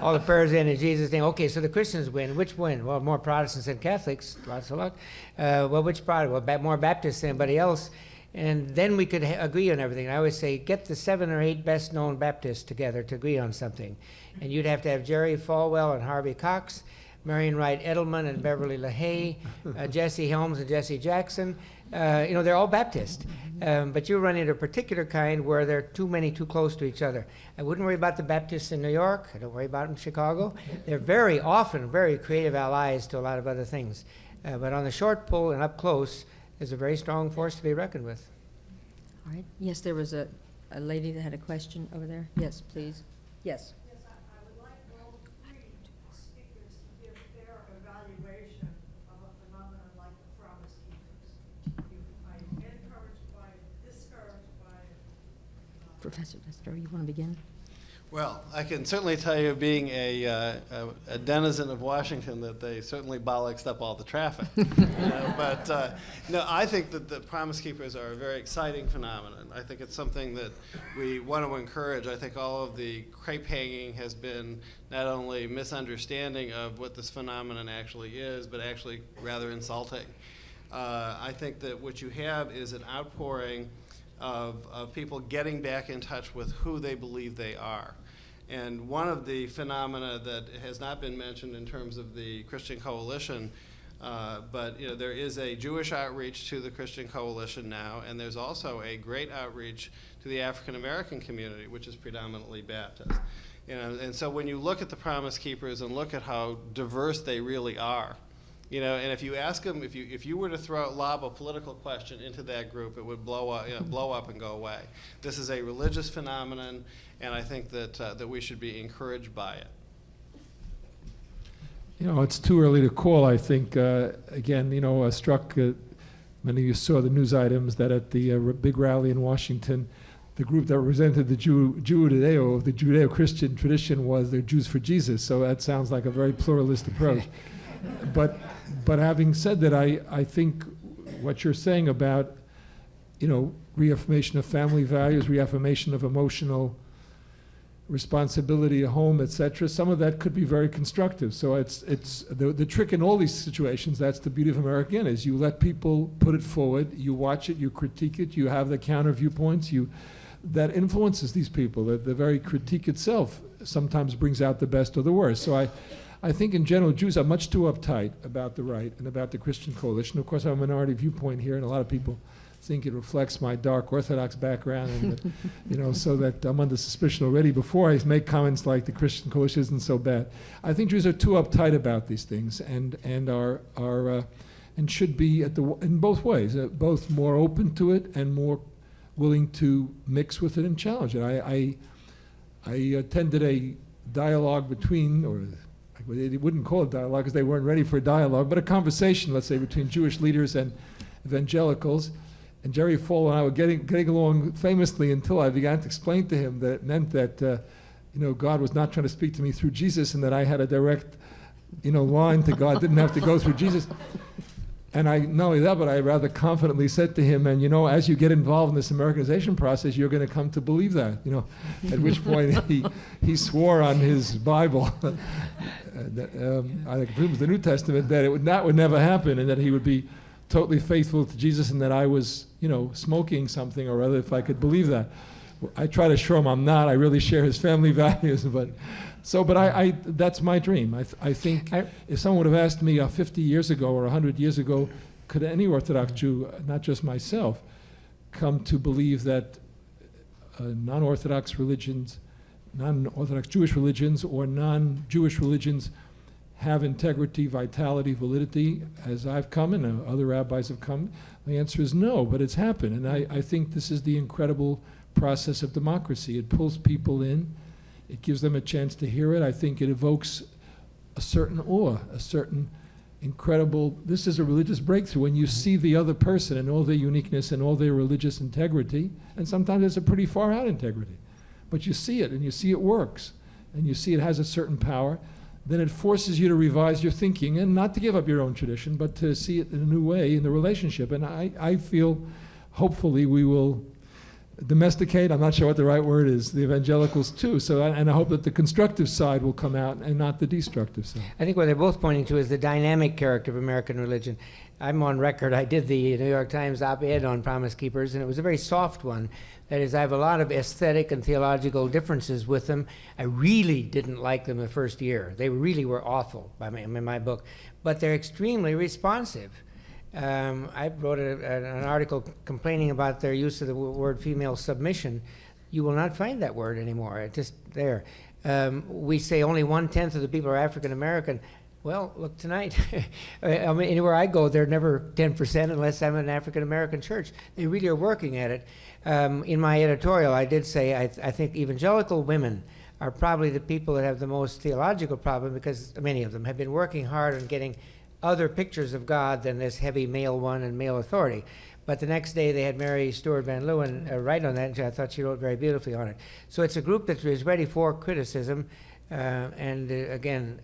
All the prayers in Jesus' name. Okay, so the Christians win. Which win? Well, more Protestants than Catholics. Lots of luck. Well, which Protestant? Well, more Baptists than anybody else. And then we could agree on everything. I always say, get the 7 or 8 best-known Baptists together to agree on something. And you'd have to have Jerry Falwell and Harvey Cox, Marion Wright Edelman and Beverly LaHaye, Jesse Helms and Jesse Jackson. They're all Baptist. But you run into a particular kind where there are too many too close to each other. I wouldn't worry about the Baptists in New York. I don't worry about them in Chicago. They're very often very creative allies to a lot of other things. But on the short pull and up close, there's a very strong force to be reckoned with. All right. Yes, there was a lady that had a question over there. Yes, please. Yes. Yes, I would like all 3 speakers to give their evaluation of a phenomenon like the Promise Keepers. I'm encouraged by it, discouraged by it. Professor Destro, you want to begin? Well, I can certainly tell you, being a denizen of Washington, that they certainly bollocksed up all the traffic. No, I think that the Promise Keepers are a very exciting phenomenon. I think it's something that we want to encourage. I think all of the crepe hanging has been not only misunderstanding of what this phenomenon actually is, but actually rather insulting. I think that what you have is an outpouring of people getting back in touch with who they believe they are. And one of the phenomena that has not been mentioned in terms of the Christian Coalition, but there is a Jewish outreach to the Christian Coalition now, and there's also a great outreach to the African American community, which is predominantly Baptist. And so when you look at the Promise Keepers and look at how diverse they really are, and if you ask them, if you were to lob a political question into that group, it would blow up and go away. This is a religious phenomenon, and I think that we should be encouraged by it. It's too early to call. I think again, struck. Many of you saw the news items that at the big rally in Washington, the group that represented the Judeo, the Judeo-Christian tradition, was the Jews for Jesus. So that sounds like a very pluralist approach. But having said that, I think what you're saying about, reaffirmation of family values, reaffirmation of emotional responsibility at home, etc., some of that could be very constructive. So it's the trick in all these situations. That's the beauty of American, is you let people put it forward, you watch it, you critique it, you have the counter viewpoints, that influences these people. The very critique itself sometimes brings out the best or the worst. So I think in general, Jews are much too uptight about the right and about the Christian Coalition. Of course, I have a minority viewpoint here, and a lot of people think it reflects my dark Orthodox background, and so that I'm under suspicion already before I make comments like the Christian Coalition isn't so bad. I think Jews are too uptight about these things, and should be in both ways, both more open to it and more willing to mix with it and challenge it. I attended a dialogue between, or they wouldn't call it dialogue because they weren't ready for a dialogue, but a conversation, let's say, between Jewish leaders and evangelicals. And Jerry Falwell and I were getting along famously until I began to explain to him that it meant that God was not trying to speak to me through Jesus, and that I had a direct line to God, didn't have to go through Jesus. And not only that, but I rather confidently said to him, and as you get involved in this Americanization process, you're going to come to believe that. At which point he swore on his Bible, I think it was the New Testament, that that would never happen, and that he would be totally faithful to Jesus and that I was, smoking something or other, if I could believe that. I try to show him I'm not. I really share his family values, but that's my dream. I think if someone would have asked me 50 years ago or 100 years ago, could any Orthodox Jew, not just myself, come to believe that non-Orthodox religions, non-Orthodox Jewish religions, or non-Jewish religions have integrity, vitality, validity, as I've come and other rabbis have come? The answer is no, but it's happened. And I think this is the incredible process of democracy. It pulls people in. It gives them a chance to hear it. I think it evokes a certain awe, a certain incredible, this is a religious breakthrough when you see the other person and all their uniqueness and all their religious integrity, and sometimes it's a pretty far out integrity. But you see it, and you see it works, and you see it has a certain power. Then it forces you to revise your thinking and not to give up your own tradition, but to see it in a new way in the relationship. And I feel, hopefully, we will domesticate, I'm not sure what the right word is, the evangelicals too. And I hope that the constructive side will come out and not the destructive side. I think what they're both pointing to is the dynamic character of American religion. I'm on record. I did the New York Times op-ed on Promise Keepers, and it was a very soft one. That is, I have a lot of aesthetic and theological differences with them. I really didn't like them the first year. They really were awful in my book. But they're extremely responsive. I wrote an article complaining about their use of the word female submission. You will not find that word anymore. It's just there. We say only 1/10 of the people are African American. Well, look, tonight, anywhere I go, they're never 10% unless I'm in an African American church. They really are working at it. In my editorial, I did say I think evangelical women are probably the people that have the most theological problem, because many of them have been working hard on getting other pictures of God than this heavy male one and male authority. But the next day they had Mary Stuart Van Leeuwen write on that, and I thought she wrote very beautifully on it. So it's a group that is ready for criticism, and again,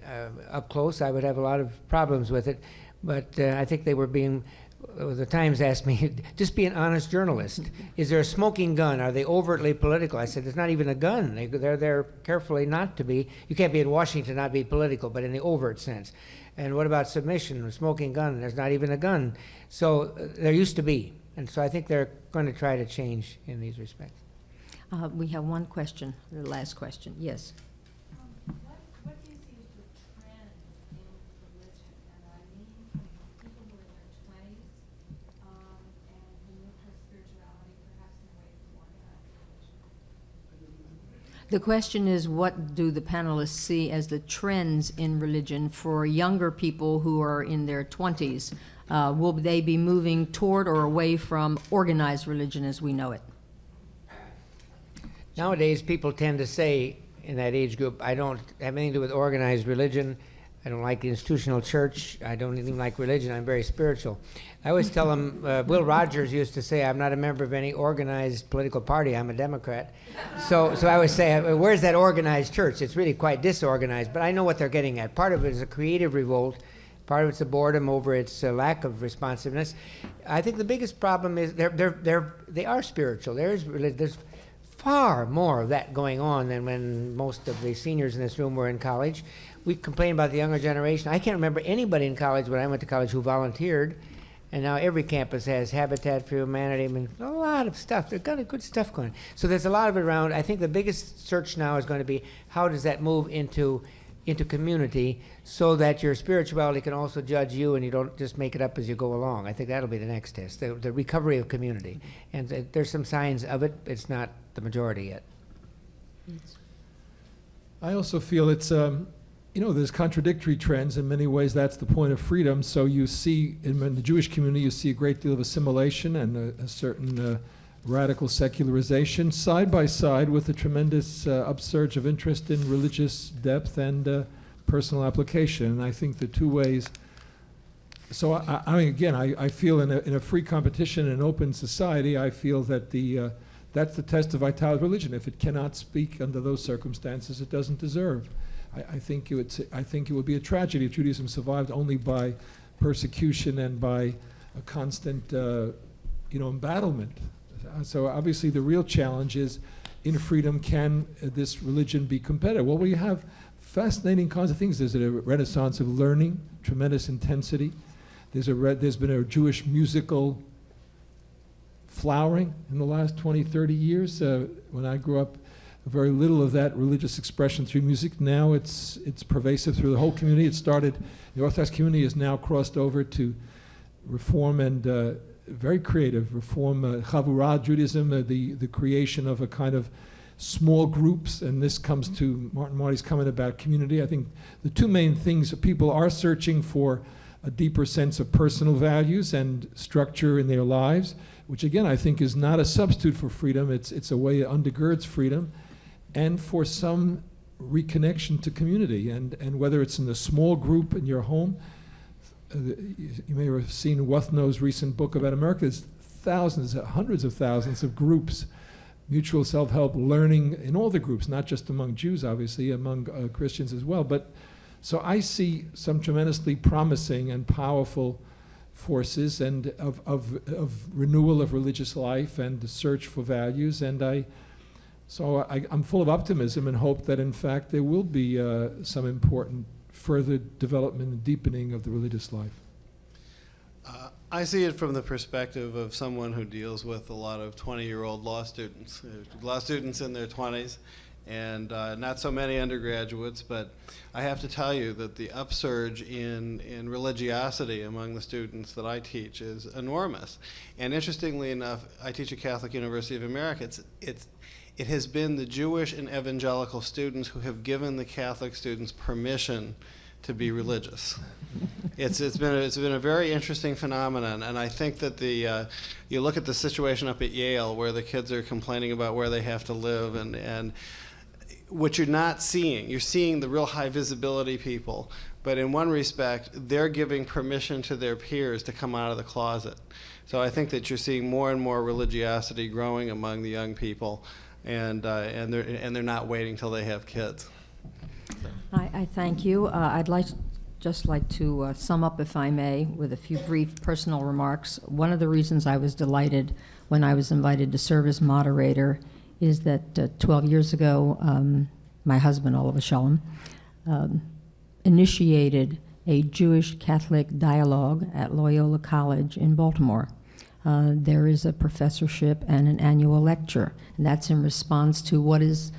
up close I would have a lot of problems with it, but I think they were being, the Times asked me, just be an honest journalist. Is there a smoking gun? Are they overtly political? I said, there's not even a gun. They're there carefully not to be. You can't be in Washington and not be political, but in the overt sense. And what about submission, a smoking gun? There's not even a gun. So there used to be. And so I think they're going to try to change in these respects. We have one question, the last question. Yes. What do you see as the trend in religion? And I mean people who are in their 20s and who move to spirituality perhaps in a way from organized religion. The question is, what do the panelists see as the trends in religion for younger people who are in their 20s? Will they be moving toward or away from organized religion as we know it? Nowadays, people tend to say in that age group, I don't have anything to do with organized religion. I don't like the institutional church. I don't even like religion. I'm very spiritual. I always tell them, Will Rogers used to say, I'm not a member of any organized political party. I'm a Democrat. So I always say, where's that organized church? It's really quite disorganized, but I know what they're getting at. Part of it is a creative revolt. Part of it's a boredom over its lack of responsiveness. I think the biggest problem is they are spiritual. There's far more of that going on than when most of the seniors in this room were in college. We complain about the younger generation. I can't remember anybody in college when I went to college who volunteered, and now every campus has Habitat for Humanity. I mean, a lot of stuff. They've got good stuff going. So there's a lot of it around. I think the biggest search now is going to be how does that move into community so that your spirituality can also judge you and you don't just make it up as you go along. I think that'll be the next test, the recovery of community. And there's some signs of it. It's not the majority yet. I also feel it's, there's contradictory trends. In many ways, that's the point of freedom. So you see, in the Jewish community, you see a great deal of assimilation and a certain radical secularization, side by side with a tremendous upsurge of interest in religious depth and personal application. And I think the two ways. So I feel in a free competition and open society, I feel that that's the test of vitality of religion. If it cannot speak under those circumstances, it doesn't deserve. I think it would be a tragedy if Judaism survived only by persecution and by a constant, embattlement. So obviously the real challenge is, in freedom, can this religion be competitive? Well, we have fascinating kinds of things. There's a renaissance of learning, tremendous intensity. There's been a Jewish musical flowering in the last 20, 30 years. When I grew up, very little of that religious expression through music. Now it's pervasive through the whole community. It started, the Orthodox community has now crossed over to Reform and very creative Reform, Chavurah Judaism, the creation of a kind of small groups, and this comes to Martin Marty's comment about community. I think the two main things, people are searching for a deeper sense of personal values and structure in their lives, which again I think is not a substitute for freedom. It's a way that undergirds freedom, and for some reconnection to community, and whether it's in the small group in your home. You may have seen Wuthno's recent book about America. There's thousands, hundreds of thousands of groups, mutual self-help learning in all the groups, not just among Jews, obviously, among Christians as well. But so I see some tremendously promising and powerful forces and of renewal of religious life and the search for values. And I'm full of optimism and hope that in fact there will be some important further development and deepening of the religious life. I see it from the perspective of someone who deals with a lot of 20-year-old law students in their 20s, and not so many undergraduates, but I have to tell you that the upsurge in religiosity among the students that I teach is enormous. And interestingly enough, I teach at Catholic University of America. It has been the Jewish and evangelical students who have given the Catholic students permission to be religious. It's been a very interesting phenomenon, and I think that you look at the situation up at Yale where the kids are complaining about where they have to live, and what you're not seeing, you're seeing the real high visibility people, but in one respect, they're giving permission to their peers to come out of the closet. So I think that you're seeing more and more religiosity growing among the young people, and they're not waiting till they have kids. I thank you. I'd just like to sum up, if I may, with a few brief personal remarks. One of the reasons I was delighted when I was invited to serve as moderator is that 12 years ago, my husband, Oliver Shalom, initiated a Jewish-Catholic dialogue at Loyola College in Baltimore. There is a professorship and an annual lecture, and that's in response to what is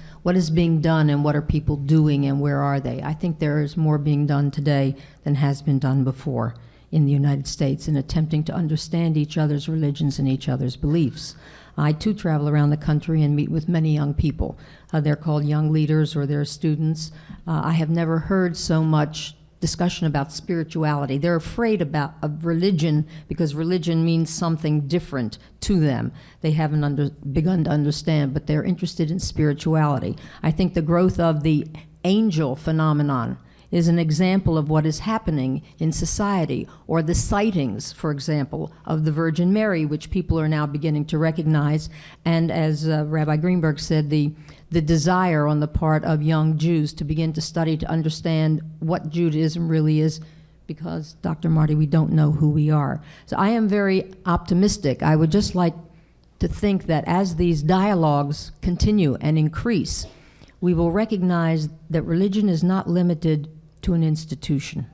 being done and what are people doing and where are they. I think there is more being done today than has been done before in the United States in attempting to understand each other's religions and each other's beliefs. I too travel around the country and meet with many young people. They're called young leaders or they're students. I have never heard so much discussion about spirituality. They're afraid of religion because religion means something different to them. They haven't begun to understand, but they're interested in spirituality. I think the growth of the angel phenomenon is an example of what is happening in society, or the sightings, for example, of the Virgin Mary, which people are now beginning to recognize, and as Rabbi Greenberg said, the desire on the part of young Jews to begin to study, to understand what Judaism really is, because, Dr. Marty, we don't know who we are. So I am very optimistic. I would just like to think that as these dialogues continue and increase, we will recognize that religion is not limited to an institution.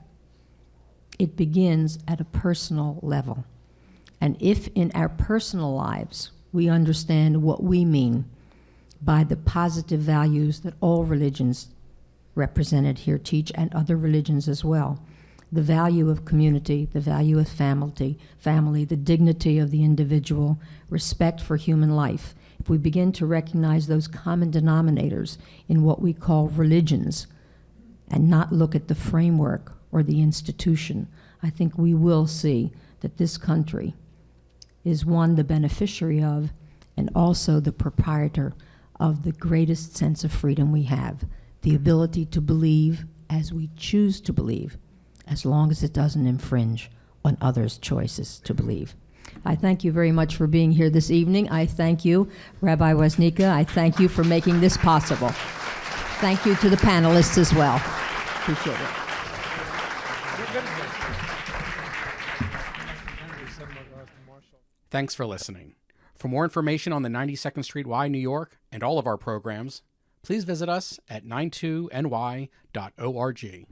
It begins at a personal level. And if in our personal lives we understand what we mean by the positive values that all religions represented here teach, and other religions as well, the value of community, the value of family, the dignity of the individual, respect for human life, if we begin to recognize those common denominators in what we call religions and not look at the framework or the institution, I think we will see that this country is one, the beneficiary of, and also the proprietor of the greatest sense of freedom we have, the ability to believe as we choose to believe, as long as it doesn't infringe on others' choices to believe. I thank you very much for being here this evening. I thank you, Rabbi Wasnika. I thank you for making this possible. Thank you to the panelists as well. Appreciate it. Thanks for listening. For more information on the 92nd Street Y, New York, and all of our programs, please visit us at 92ny.org.